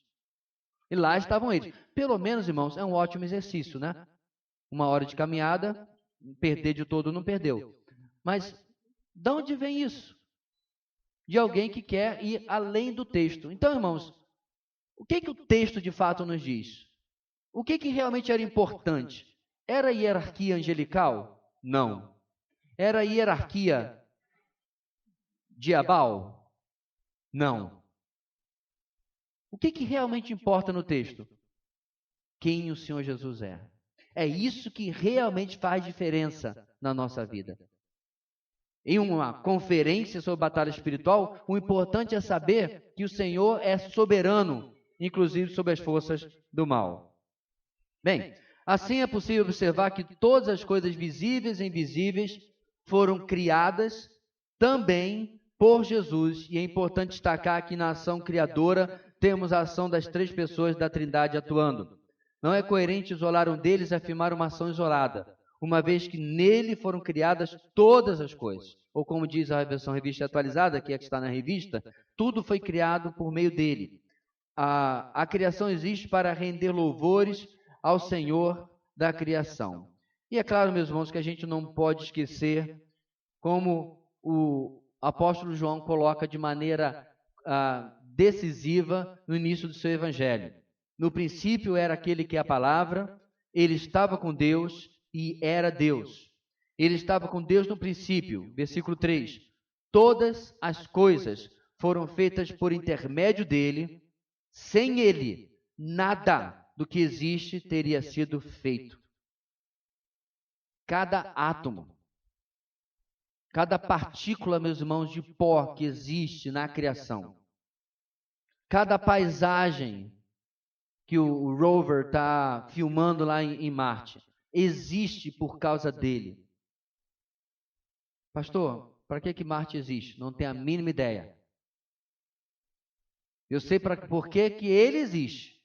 E lá estavam eles. Pelo menos, irmãos, é um ótimo exercício, né? 1 hora de caminhada, perder de todo não perdeu. Mas de onde vem isso? De alguém que quer ir além do texto. Então, irmãos, o que o texto de fato nos diz? O que realmente era importante? Era a hierarquia angelical? Não. Era a hierarquia diabal? Não. O que realmente importa no texto? Quem o Senhor Jesus é. É isso que realmente faz diferença na nossa vida. Em uma conferência sobre batalha espiritual, o importante é saber que o Senhor é soberano, inclusive sobre as forças do mal. Bem, assim é possível observar que todas as coisas visíveis e invisíveis foram criadas também por Jesus. E é importante destacar que na ação criadora temos a ação das três pessoas da Trindade atuando. Não é coerente isolar um deles e afirmar uma ação isolada, uma vez que nele foram criadas todas as coisas. Ou como diz a versão revista atualizada, que é que está na revista, tudo foi criado por meio dele. A criação existe para render louvores ao Senhor da criação. E é claro, meus irmãos, que a gente não pode esquecer como o apóstolo João coloca de maneira decisiva no início do seu evangelho. No princípio era aquele que é a palavra, ele estava com Deus e era Deus. Ele estava com Deus no princípio, versículo 3. Todas as coisas foram feitas por intermédio dele, sem ele, nada do que existe teria sido feito. Cada átomo, cada partícula, meus irmãos, de pó que existe na criação, cada paisagem que o rover está filmando lá em Marte, existe por causa dele. Pastor, para que Marte existe? Não tenho a mínima ideia. Eu sei por que ele existe.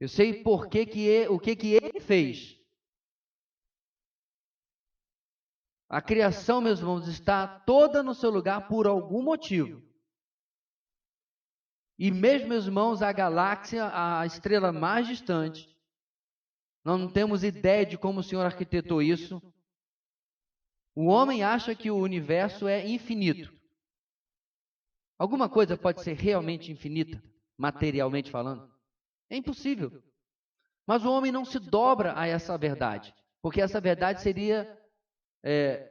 Eu sei o que ele fez. A criação, meus irmãos, está toda no seu lugar por algum motivo. E mesmo, meus irmãos, a galáxia, a estrela mais distante, nós não temos ideia de como o Senhor arquitetou isso. O homem acha que o universo é infinito. Alguma coisa pode ser realmente infinita, materialmente falando? É impossível. Mas o homem não se dobra a essa verdade, porque essa verdade seria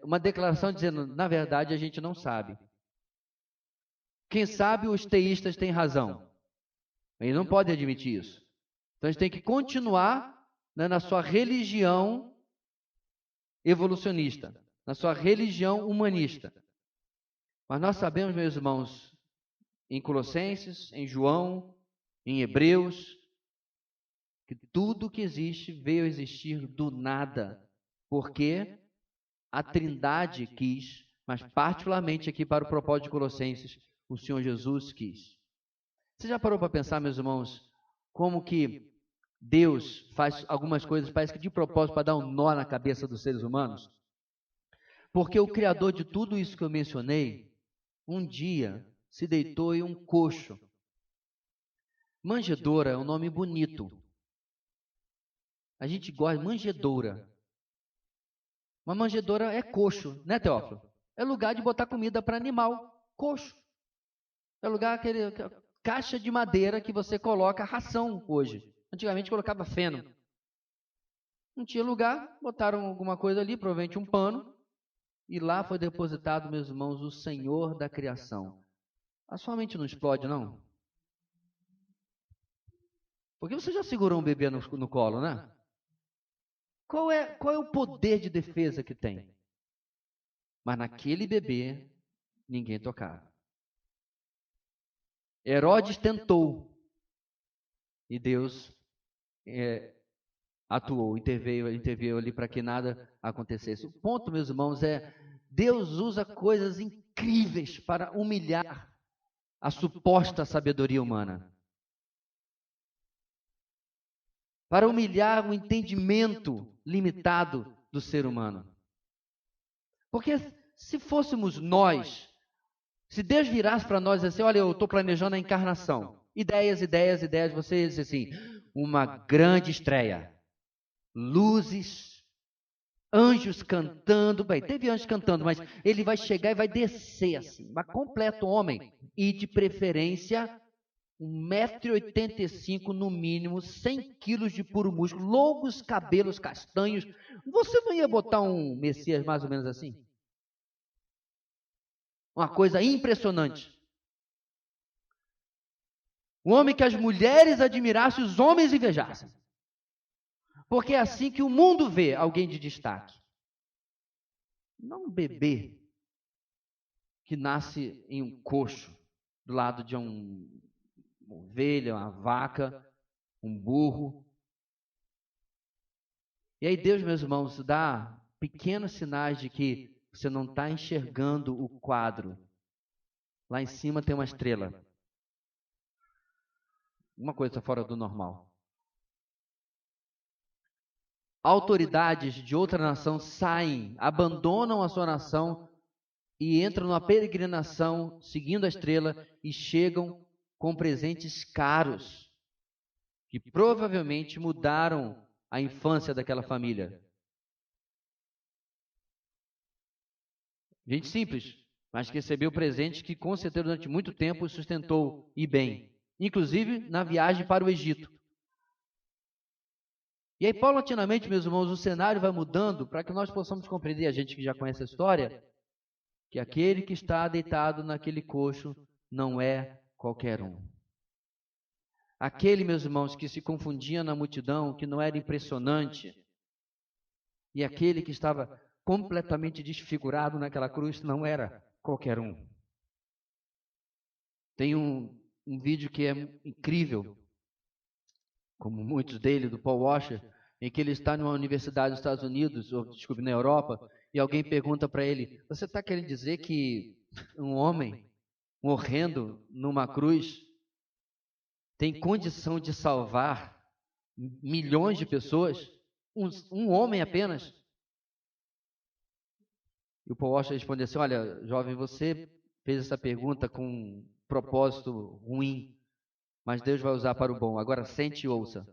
uma declaração dizendo, na verdade, a gente não sabe. Quem sabe os teístas têm razão. Eles não podem admitir isso. Então, a gente tem que continuar na sua religião evolucionista, na sua religião humanista. Mas nós sabemos, meus irmãos, em Colossenses, em João, em Hebreus, que tudo que existe veio a existir do nada, porque a Trindade quis, mas particularmente aqui para o propósito de Colossenses, o Senhor Jesus quis. Você já parou para pensar, meus irmãos, como que Deus faz algumas coisas, parece que de propósito, para dar um nó na cabeça dos seres humanos? Porque o Criador de tudo isso que eu mencionei, um dia se deitou em um coxo. Manjedoura é um nome bonito. A gente gosta de manjedoura. Uma manjedoura é coxo, né, Teófilo? É lugar de botar comida para animal. Coxo. É lugar, caixa de madeira que você coloca ração hoje. Antigamente colocava feno. Não tinha lugar, botaram alguma coisa ali, provavelmente um pano, e lá foi depositado, meus irmãos, o Senhor da criação. A sua mente não explode, não? Porque você já segurou um bebê no colo, né? Qual é o poder de defesa que tem? Mas naquele bebê, ninguém tocava. Herodes tentou. E Deus atuou, interveio ali para que nada acontecesse. O ponto, meus irmãos, é Deus usa coisas incríveis para humilhar a suposta sabedoria humana. Para humilhar o entendimento limitado do ser humano. Porque se fôssemos nós, se Deus virasse para nós assim, olha, eu estou planejando a encarnação, ideias, você diz assim, uma grande estreia, luzes, anjos cantando, bem, teve anjos cantando, mas ele vai chegar e vai descer assim, mas completo homem, e de preferência 1,85 m no mínimo, 100 quilos de puro músculo, longos cabelos castanhos. Você não ia botar um Messias mais ou menos assim? Uma coisa impressionante. Um homem que as mulheres admirassem, os homens invejassem. Porque é assim que o mundo vê alguém de destaque. Não um bebê que nasce em um coxo, do lado de uma ovelha, uma vaca, um burro. E aí Deus, meus irmãos, dá pequenos sinais de que você não está enxergando o quadro. Lá em cima tem uma estrela. Uma coisa fora do normal. Autoridades de outra nação saem, abandonam a sua nação e entram numa peregrinação seguindo a estrela e chegam com presentes caros que provavelmente mudaram a infância daquela família. Gente simples, mas que recebeu presentes que com certeza durante muito tempo o sustentou e bem, inclusive na viagem para o Egito. E aí, paulatinamente, meus irmãos, o cenário vai mudando para que nós possamos compreender, a gente que já conhece a história, que aquele que está deitado naquele coxo não é qualquer um. Aquele, meus irmãos, que se confundia na multidão, que não era impressionante, e aquele que estava completamente desfigurado naquela cruz não era qualquer um. Tem um vídeo que é incrível, como muitos dele, do Paul Washer, em que ele está numa universidade dos Estados Unidos, ou desculpe, na Europa, e alguém pergunta para ele, você está querendo dizer que um homem morrendo numa cruz tem condição de salvar milhões de pessoas? Um homem apenas? E o Paul Washer responde assim, olha, jovem, você fez essa pergunta com um propósito ruim, mas Deus vai usar para o bom. Agora sente e ouça.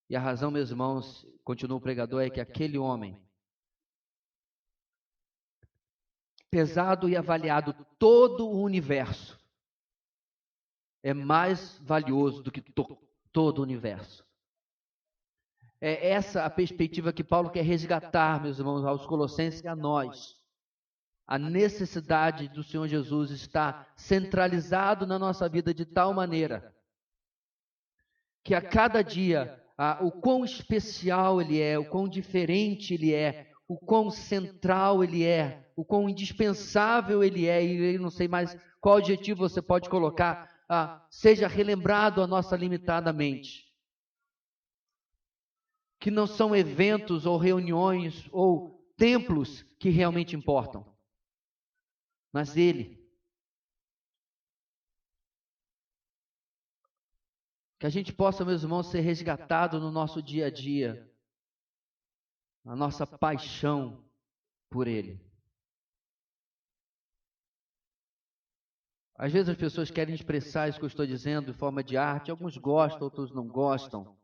E a razão, meus irmãos, continua o pregador, é que aquele homem, pesado e avaliado todo o universo, é mais valioso do que todo o universo. É essa a perspectiva que Paulo quer resgatar, meus irmãos, aos Colossenses e a nós. A necessidade do Senhor Jesus está centralizado na nossa vida de tal maneira que a cada dia o quão especial Ele é, o quão diferente Ele é, o quão central Ele é, o quão indispensável Ele é, e eu não sei mais qual adjetivo você pode colocar, seja relembrado a nossa limitada mente. Que não são eventos ou reuniões ou templos que realmente importam, mas Ele. Que a gente possa, meus irmãos, ser resgatado no nosso dia a dia, a nossa paixão por Ele. Às vezes as pessoas querem expressar isso que eu estou dizendo em forma de arte, alguns gostam, outros não gostam.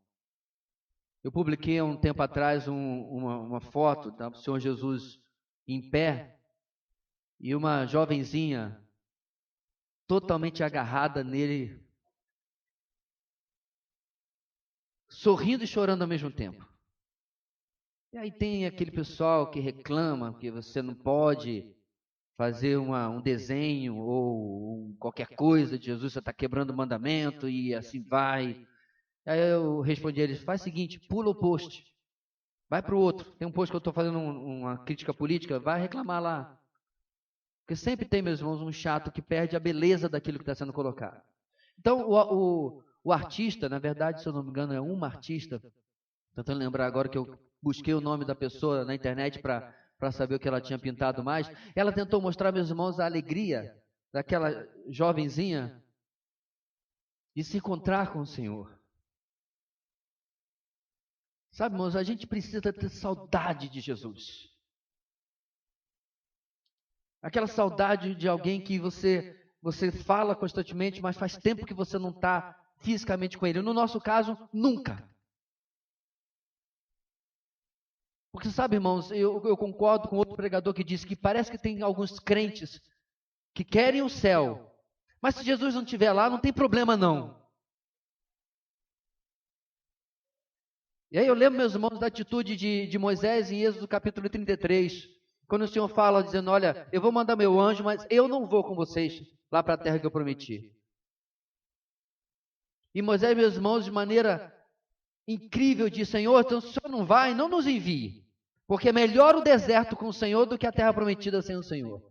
Eu publiquei há um tempo atrás uma foto do Senhor Jesus em pé e uma jovenzinha totalmente agarrada nele, sorrindo e chorando ao mesmo tempo. E aí tem aquele pessoal que reclama que você não pode fazer um desenho ou qualquer coisa de Jesus, você está quebrando o mandamento e assim vai. Aí eu respondi a eles, faz o seguinte, pula o post, vai para o outro. Tem um post que eu estou fazendo uma crítica política, vai reclamar lá. Porque sempre tem, meus irmãos, um chato que perde a beleza daquilo que está sendo colocado. Então, o artista, na verdade, se eu não me engano, é uma artista, tentando lembrar agora que eu busquei o nome da pessoa na internet para saber o que ela tinha pintado mais, ela tentou mostrar, meus irmãos, a alegria daquela jovenzinha de se encontrar com o Senhor. Sabe, irmãos, a gente precisa ter saudade de Jesus. Aquela saudade de alguém que você fala constantemente, mas faz tempo que você não está fisicamente com ele. No nosso caso, nunca. Porque sabe, irmãos, eu concordo com outro pregador que disse que parece que tem alguns crentes que querem o céu, Mas se Jesus não estiver lá, não tem problema não. E aí eu lembro, meus irmãos, da atitude de Moisés em Êxodo capítulo 33, quando o Senhor fala, dizendo, olha, eu vou mandar meu anjo, mas eu não vou com vocês lá para a terra que eu prometi. E Moisés, meus irmãos, de maneira incrível, diz, Senhor, então se o Senhor não vai, não nos envie, porque é melhor o deserto com o Senhor do que a terra prometida sem o Senhor.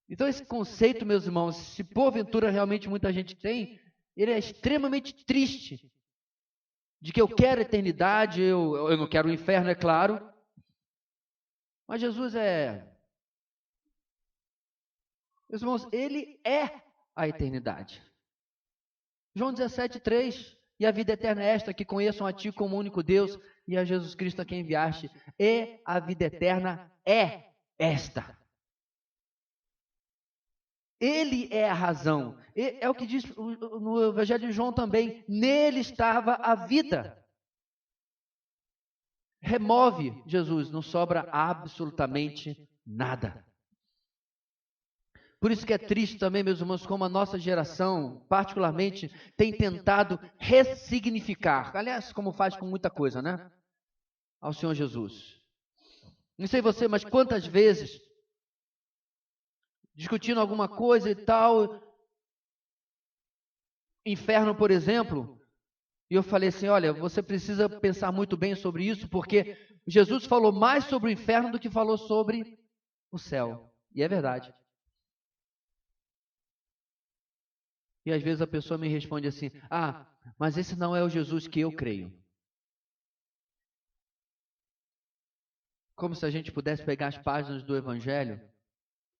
Então esse conceito, meus irmãos, se porventura realmente muita gente tem, ele é extremamente triste, de que eu quero a eternidade, eu não quero o inferno, é claro, mas Jesus meus irmãos, ele é a eternidade. João 17:3, e a vida eterna é esta, que conheçam a ti como único Deus e a Jesus Cristo a quem enviaste, e a vida eterna é esta. Ele é a razão. É o que diz no Evangelho de João também. Nele estava a vida. Remove Jesus, não sobra absolutamente nada. Por isso que é triste também, meus irmãos, como a nossa geração, particularmente, tem tentado ressignificar. Aliás, como faz com muita coisa, né? Ao Senhor Jesus. Não sei você, mas quantas vezes, discutindo alguma coisa e tal, inferno, por exemplo, e eu falei assim, olha, você precisa pensar muito bem sobre isso, porque Jesus falou mais sobre o inferno do que falou sobre o céu. E é verdade. E às vezes a pessoa me responde assim, mas esse não é o Jesus que eu creio. Como se a gente pudesse pegar as páginas do Evangelho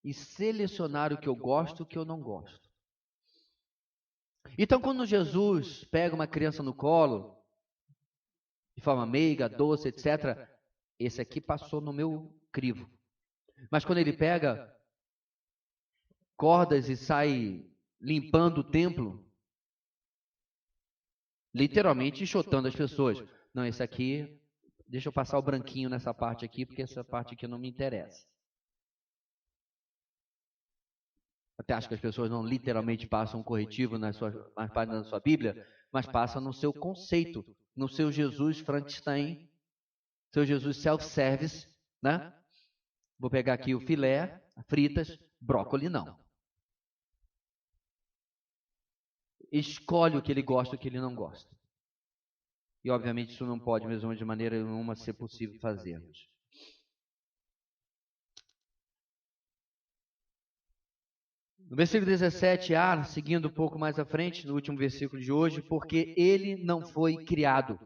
e selecionar o que eu gosto e o que eu não gosto. Então, quando Jesus pega uma criança no colo, de forma meiga, doce, etc., esse aqui passou no meu crivo. Mas quando ele pega cordas e sai limpando o templo, literalmente enxotando as pessoas. Não, esse aqui, deixa eu passar o branquinho nessa parte aqui, porque essa parte aqui não me interessa. Até acho que as pessoas não literalmente passam um corretivo nas páginas da sua Bíblia, mas passam no seu conceito, no seu Jesus Frankenstein, seu Jesus self-service, né? Vou pegar aqui o filé, fritas, brócolis não. Escolhe o que ele gosta e o que ele não gosta. E obviamente isso não pode, mesmo de maneira nenhuma, ser possível fazermos. No versículo 17a, seguindo um pouco mais à frente, no último versículo de hoje, porque ele não foi criado.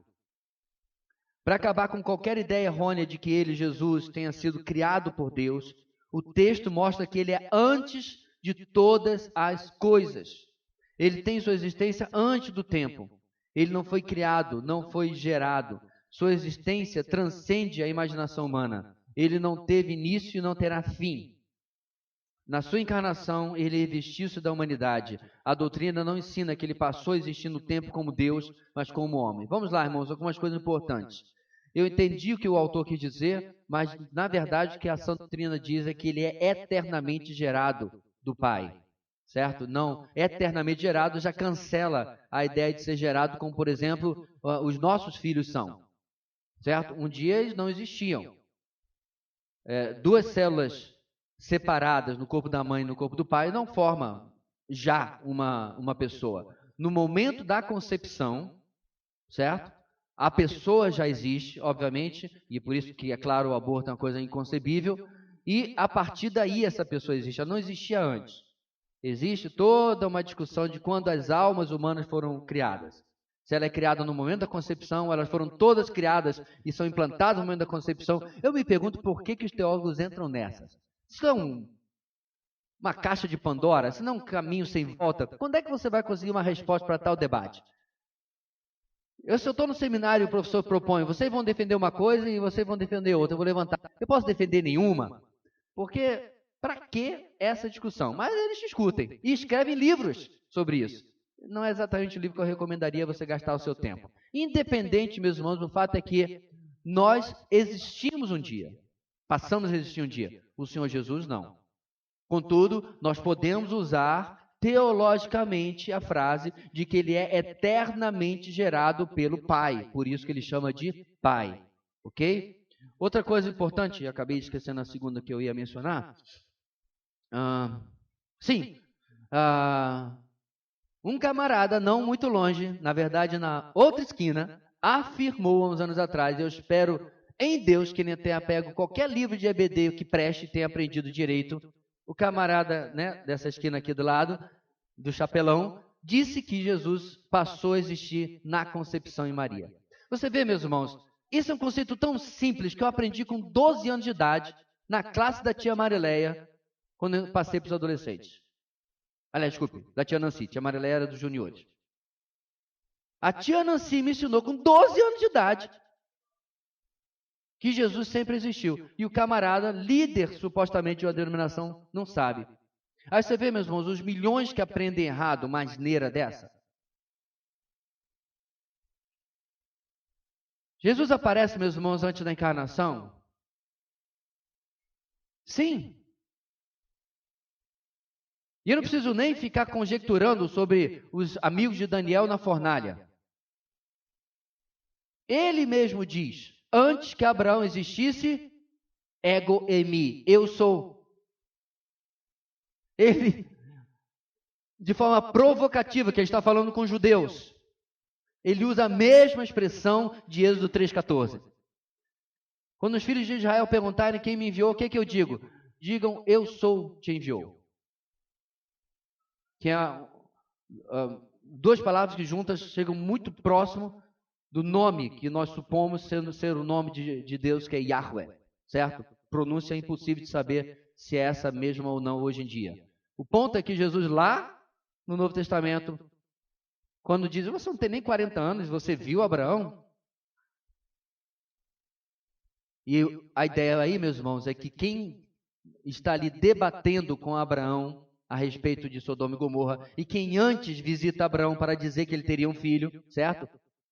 Para acabar com qualquer ideia errônea de que ele, Jesus, tenha sido criado por Deus, o texto mostra que ele é antes de todas as coisas. Ele tem sua existência antes do tempo. Ele não foi criado, não foi gerado. Sua existência transcende a imaginação humana. Ele não teve início e não terá fim. Na sua encarnação, ele vestiu-se da humanidade. A doutrina não ensina que ele passou a existir no tempo como Deus, mas como homem. Vamos lá, irmãos, algumas coisas importantes. Eu entendi o que o autor quis dizer, mas, na verdade, o que a Santa Doutrina diz é que ele é eternamente gerado do Pai. Certo? Não, eternamente gerado já cancela a ideia de ser gerado como, por exemplo, os nossos filhos são. Certo? Um dia eles não existiam. Duas células separadas no corpo da mãe e no corpo do pai não formam já uma pessoa. No momento da concepção, certo? A pessoa já existe, obviamente, e por isso que, é claro, o aborto é uma coisa inconcebível, e a partir daí essa pessoa existe, ela não existia antes. Existe toda uma discussão de quando as almas humanas foram criadas. Se ela é criada no momento da concepção, elas foram todas criadas e são implantadas no momento da concepção. Eu me pergunto por que os teólogos entram nessas. Isso é uma caixa de Pandora? Isso não é um caminho sem volta? Quando é que você vai conseguir uma resposta para tal debate? Se eu estou no seminário e o professor propõe, vocês vão defender uma coisa e vocês vão defender outra, eu vou levantar. Eu posso defender nenhuma? Porque... para que essa discussão? Mas eles discutem e escrevem livros sobre isso. Não é exatamente o livro que eu recomendaria você gastar o seu tempo. Independente, meus irmãos, o fato é que nós existimos um dia. Passamos a existir um dia. O Senhor Jesus não. Contudo, nós podemos usar teologicamente a frase de que ele é eternamente gerado pelo Pai, por isso que ele chama de Pai, ok? Outra coisa importante, acabei esquecendo a segunda que eu ia mencionar, um camarada não muito longe, na verdade na outra esquina, afirmou há uns anos atrás, eu espero em Deus que ele tenha pego qualquer livro de EBD que preste e tenha aprendido direito. O camarada, né, dessa esquina aqui do lado, do chapelão, disse que Jesus passou a existir na concepção em Maria. Você vê, meus irmãos, isso é um conceito tão simples que eu aprendi com 12 anos de idade, na classe da tia Marileia, quando eu passei para os adolescentes. Aliás, desculpe, da tia Nancy, tia Marileia era dos juniores. A tia Nancy me ensinou com 12 anos de idade que Jesus sempre existiu. E o camarada, líder supostamente de uma denominação, não sabe. Aí você vê, meus irmãos, os milhões que aprendem errado uma asneira dessa. Jesus aparece, meus irmãos, antes da encarnação? Sim. E eu não preciso nem ficar conjecturando sobre os amigos de Daniel na fornalha. Ele mesmo diz, antes que Abraão existisse, ego eimi, eu sou. Ele, de forma provocativa, que ele está falando com os judeus, ele usa a mesma expressão de Êxodo 3,14. Quando os filhos de Israel perguntarem quem me enviou, o que eu digo? Digam, eu sou, te enviou. Que é duas palavras que juntas chegam muito próximo do nome que nós supomos ser o nome de Deus, que é Yahweh, certo? Pronúncia é impossível de saber se é essa mesma ou não hoje em dia. O ponto é que Jesus lá no Novo Testamento, quando diz, você não tem nem 40 anos, você viu Abraão? E a ideia aí, meus irmãos, é que quem está ali debatendo com Abraão a respeito de Sodoma e Gomorra, e quem antes visita Abraão para dizer que ele teria um filho, certo?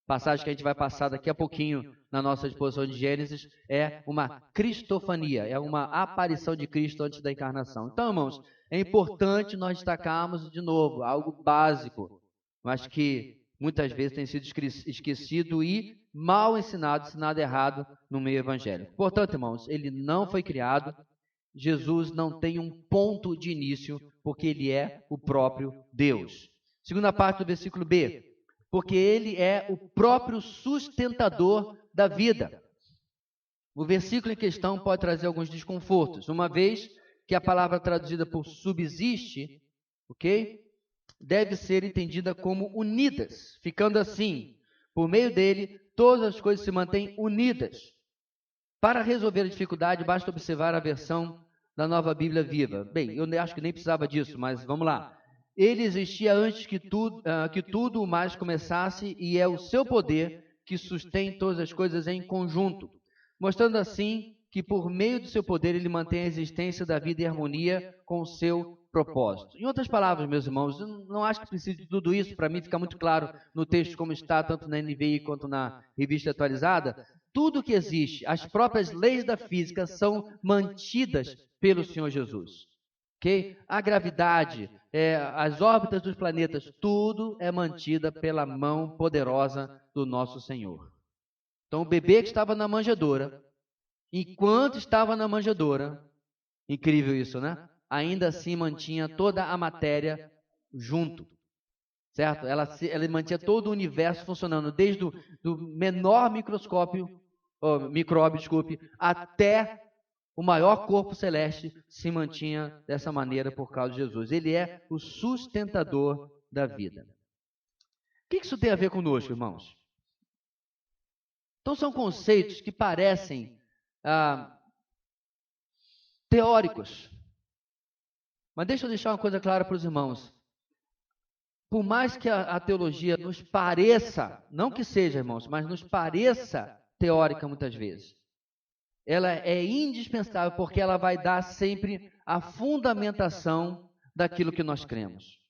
Passagem que a gente vai passar daqui a pouquinho na nossa exposição de Gênesis, é uma cristofania, é uma aparição de Cristo antes da encarnação. Então, irmãos, é importante nós destacarmos de novo algo básico, mas que muitas vezes tem sido esquecido e mal ensinado errado no meio evangélico. Portanto, irmãos, ele não foi criado, Jesus não tem um ponto de início, porque ele é o próprio Deus. Segunda parte do versículo B, porque ele é o próprio sustentador da vida. O versículo em questão pode trazer alguns desconfortos, uma vez que a palavra traduzida por subsiste, ok? Deve ser entendida como unidas, ficando assim, por meio dele, todas as coisas se mantêm unidas. Para resolver a dificuldade, basta observar a versão da Nova Bíblia Viva. Bem, eu acho que nem precisava disso, mas vamos lá. Ele existia antes que tudo mais começasse e é o seu poder que sustém todas as coisas em conjunto, mostrando assim que por meio do seu poder ele mantém a existência da vida em harmonia com o seu propósito. Em outras palavras, meus irmãos, eu não acho que precise de tudo isso, para mim fica muito claro no texto como está, tanto na NVI quanto na revista atualizada. Tudo que existe, as próprias leis da física são mantidas pelo Senhor Jesus. Okay? A gravidade, as órbitas dos planetas, tudo é mantida pela mão poderosa do nosso Senhor. Então o bebê que estava na manjedoura, enquanto estava na manjedoura, incrível isso, né? Ainda assim mantinha toda a matéria junto, certo? Ela mantinha todo o universo funcionando, desde do menor micróbio, até o maior corpo celeste se mantinha dessa maneira por causa de Jesus. Ele é o sustentador da vida. O que isso tem a ver conosco, irmãos? Então são conceitos que parecem teóricos. Mas deixa eu deixar uma coisa clara para os irmãos. Por mais que a teologia nos pareça, não que seja, irmãos, mas nos pareça teórica muitas vezes, ela é indispensável porque ela vai dar sempre a fundamentação daquilo que nós cremos.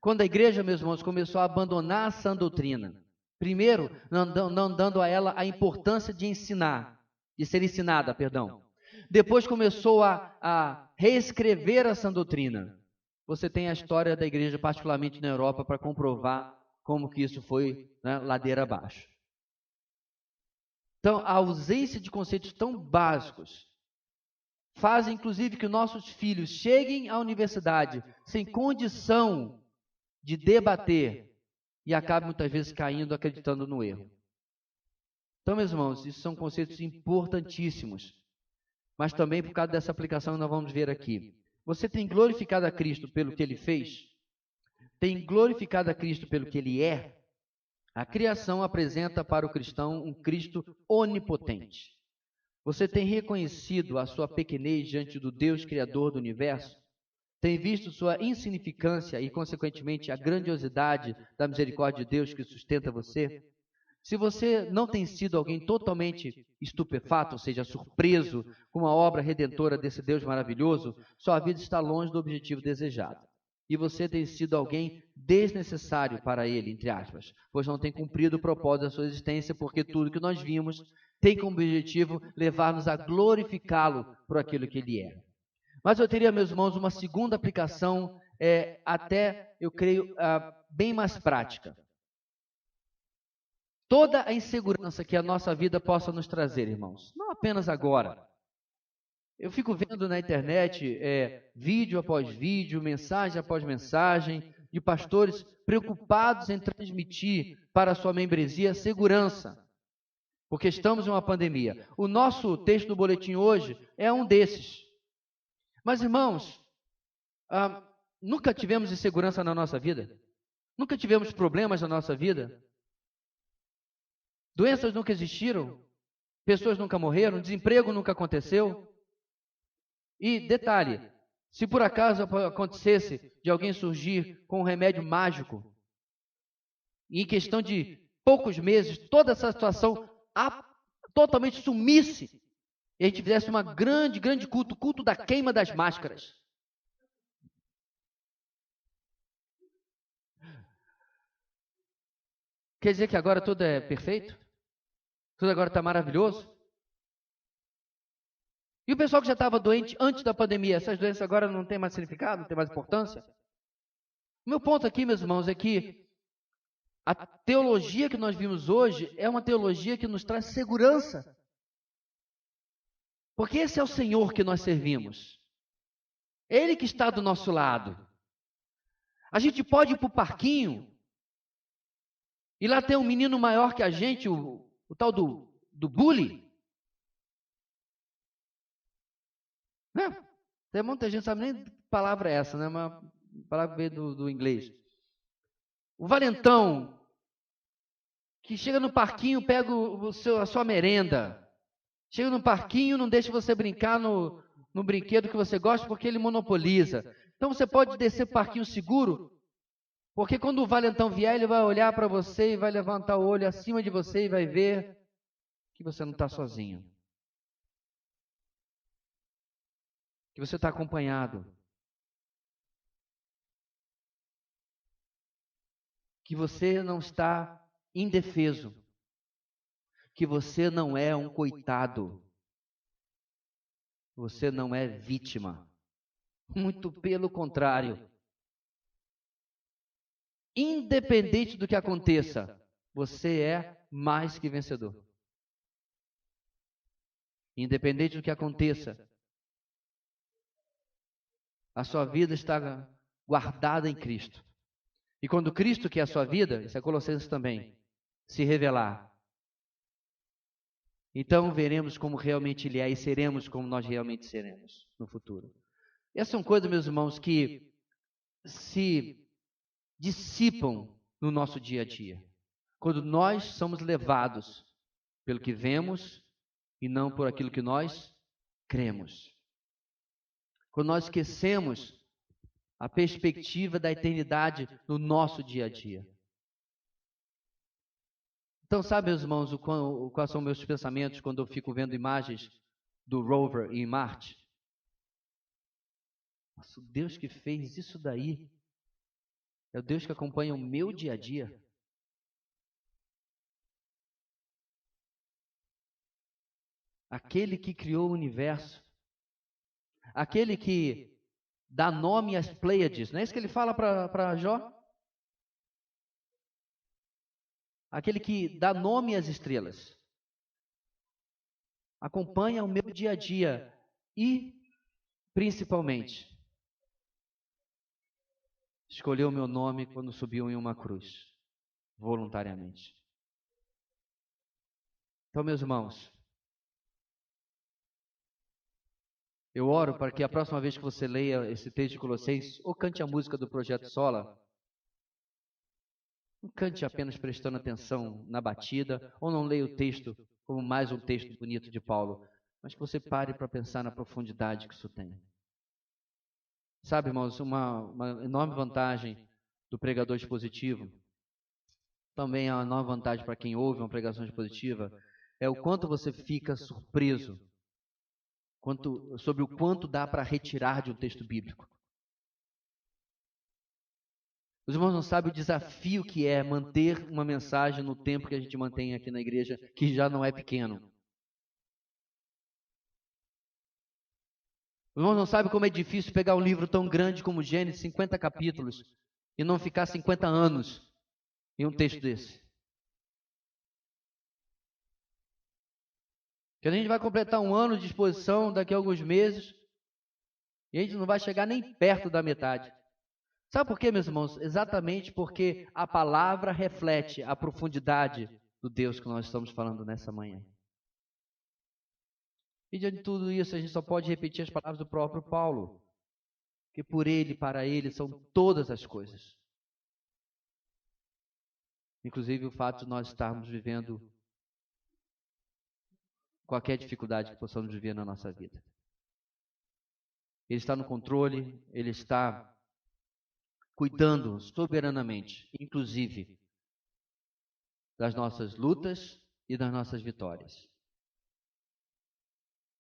Quando a igreja, meus irmãos, começou a abandonar a sã doutrina, primeiro, não dando a ela a importância de ensinar, de ser ensinada, perdão. Depois começou a reescrever essa doutrina. Você tem a história da igreja, particularmente na Europa, para comprovar como que isso foi, né, ladeira abaixo. Então, a ausência de conceitos tão básicos faz, inclusive, que nossos filhos cheguem à universidade sem condição de debater e acabem, muitas vezes, caindo, acreditando no erro. Então, meus irmãos, isso são conceitos importantíssimos. Mas também, por causa dessa aplicação, nós vamos ver aqui. Você tem glorificado a Cristo pelo que Ele fez? Tem glorificado a Cristo pelo que Ele é? A criação apresenta para o cristão um Cristo onipotente. Você tem reconhecido a sua pequenez diante do Deus Criador do universo? Tem visto sua insignificância e, consequentemente, a grandiosidade da misericórdia de Deus que sustenta você? Se você não tem sido alguém totalmente estupefato, ou seja, surpreso com a obra redentora desse Deus maravilhoso, sua vida está longe do objetivo desejado. E você tem sido alguém desnecessário para ele, entre aspas, pois não tem cumprido o propósito da sua existência, porque tudo que nós vimos tem como objetivo levar-nos a glorificá-lo por aquilo que ele é. Mas eu teria, meus irmãos, uma segunda aplicação, até, eu creio, bem mais prática. Toda a insegurança que a nossa vida possa nos trazer, irmãos, não apenas agora. Eu fico vendo na internet vídeo após vídeo, mensagem após mensagem, de pastores preocupados em transmitir para a sua membresia segurança, porque estamos em uma pandemia. O nosso texto do boletim hoje é um desses. Mas, irmãos, nunca tivemos insegurança na nossa vida? Nunca tivemos problemas na nossa vida? Doenças nunca existiram? Pessoas nunca morreram? Desemprego nunca aconteceu? E, detalhe, se por acaso acontecesse de alguém surgir com um remédio mágico, e em questão de poucos meses, toda essa situação totalmente sumisse, e a gente fizesse uma grande culto da queima das máscaras. Quer dizer que agora tudo é perfeito? Tudo agora está maravilhoso? E o pessoal que já estava doente antes da pandemia, essas doenças agora não têm mais significado, não têm mais importância? O meu ponto aqui, meus irmãos, é que a teologia que nós vimos hoje é uma teologia que nos traz segurança. Porque esse é o Senhor que nós servimos. Ele que está do nosso lado. A gente pode ir para o parquinho e lá tem um menino maior que a gente, o tal do bully. Né? Tem muita gente que sabe nem que palavra é essa, né? Uma palavra veio do inglês. O valentão, que chega no parquinho, pega a sua merenda. Chega no parquinho, não deixa você brincar no brinquedo que você gosta, porque ele monopoliza. Então você pode descer o parquinho seguro, porque quando o valentão vier, ele vai olhar para você e vai levantar o olho acima de você e vai ver que você não está sozinho. Que você está acompanhado. Que você não está indefeso. Que você não é um coitado. Você não é vítima. Muito pelo contrário. Independente do que aconteça, você é mais que vencedor. Independente do que aconteça, a sua vida está guardada em Cristo. E quando Cristo, que é a sua vida, isso é Colossenses também, se revelar, então veremos como realmente Ele é e seremos como nós realmente seremos no futuro. Essas são coisas, meus irmãos, que se dissipam no nosso dia a dia. Quando nós somos levados pelo que vemos e não por aquilo que nós cremos. Quando nós esquecemos a perspectiva da eternidade no nosso dia a dia. Então, sabe, meus irmãos, quais são meus pensamentos quando eu fico vendo imagens do rover em Marte? Nossa, o Deus que fez isso daí é o Deus que acompanha o meu dia a dia. Aquele que criou o universo aquele que dá nome às Pleiades. Não é isso que ele fala para Jó? Aquele que dá nome às estrelas. Acompanha o meu dia a dia e, principalmente, escolheu o meu nome quando subiu em uma cruz, voluntariamente. Então, meus irmãos, eu oro para que a próxima vez que você leia esse texto de Colossenses, ou cante a música do Projeto Sola, não cante apenas prestando atenção na batida, ou não leia o texto como mais um texto bonito de Paulo, mas que você pare para pensar na profundidade que isso tem. Sabe, irmãos, uma enorme vantagem do pregador expositivo, também é uma enorme vantagem para quem ouve uma pregação expositiva, é o quanto você fica surpreso sobre o quanto dá para retirar de um texto bíblico. Os irmãos não sabem o desafio que é manter uma mensagem no tempo que a gente mantém aqui na igreja, que já não é pequeno. Os irmãos não sabem como é difícil pegar um livro tão grande como Gênesis, 50 capítulos, e não ficar 50 anos em um texto desse. Que a gente vai completar um ano de exposição daqui a alguns meses, e a gente não vai chegar nem perto da metade. Sabe por quê, meus irmãos? Exatamente porque a palavra reflete a profundidade do Deus que nós estamos falando nessa manhã. E diante de tudo isso, a gente só pode repetir as palavras do próprio Paulo, que por ele, para ele, são todas as coisas. Inclusive o fato de nós estarmos vivendo qualquer dificuldade que possamos viver na nossa vida. Ele está no controle, Ele está cuidando soberanamente, inclusive, das nossas lutas e das nossas vitórias.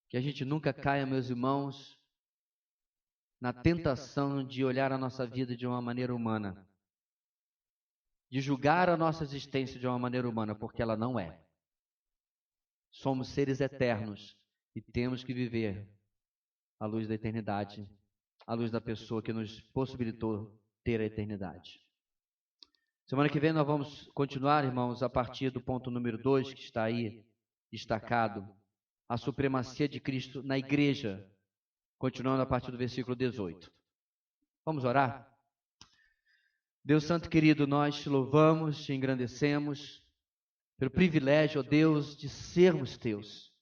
Que a gente nunca caia, meus irmãos, na tentação de olhar a nossa vida de uma maneira humana, de julgar a nossa existência de uma maneira humana, porque ela não é. Somos seres eternos e temos que viver à luz da eternidade, à luz da pessoa que nos possibilitou ter a eternidade. Semana que vem nós vamos continuar, irmãos, a partir do ponto número 2, que está aí destacado, a supremacia de Cristo na igreja, continuando a partir do versículo 18. Vamos orar? Deus Santo querido, nós te louvamos, te engrandecemos pelo privilégio, ó Deus, de sermos teus.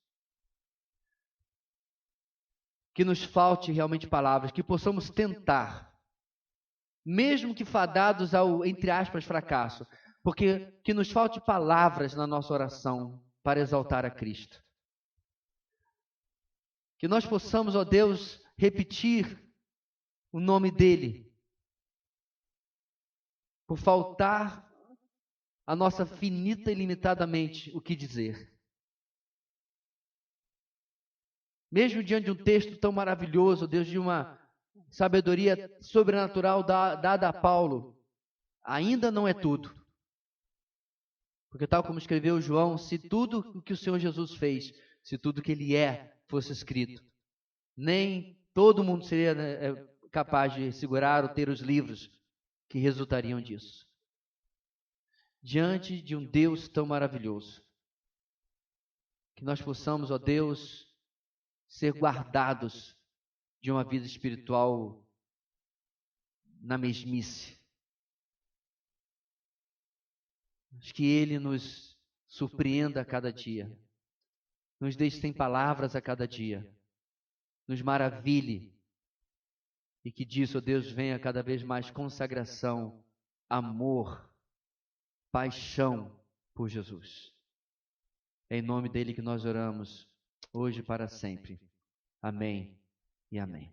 Que nos falte realmente palavras, que possamos tentar, mesmo que fadados ao, entre aspas, fracasso, porque que nos falte palavras na nossa oração para exaltar a Cristo. Que nós possamos, ó Deus, repetir o nome dEle, por faltar a nossa finita e limitadamente o que dizer. Mesmo diante de um texto tão maravilhoso, Deus, de uma sabedoria sobrenatural dada a Paulo, ainda não é tudo. Porque tal como escreveu João, se tudo o que o Senhor Jesus fez, se tudo o que Ele é fosse escrito, nem todo mundo seria capaz de segurar ou ter os livros que resultariam disso. Diante de um Deus tão maravilhoso, que nós possamos, ó Deus, ser guardados de uma vida espiritual na mesmice. Que Ele nos surpreenda a cada dia, nos deixe sem palavras a cada dia, nos maravilhe, e que disso, ó Deus, venha cada vez mais consagração, amor, paixão por Jesus. É em nome dele que nós oramos, hoje e para sempre. Amém e amém.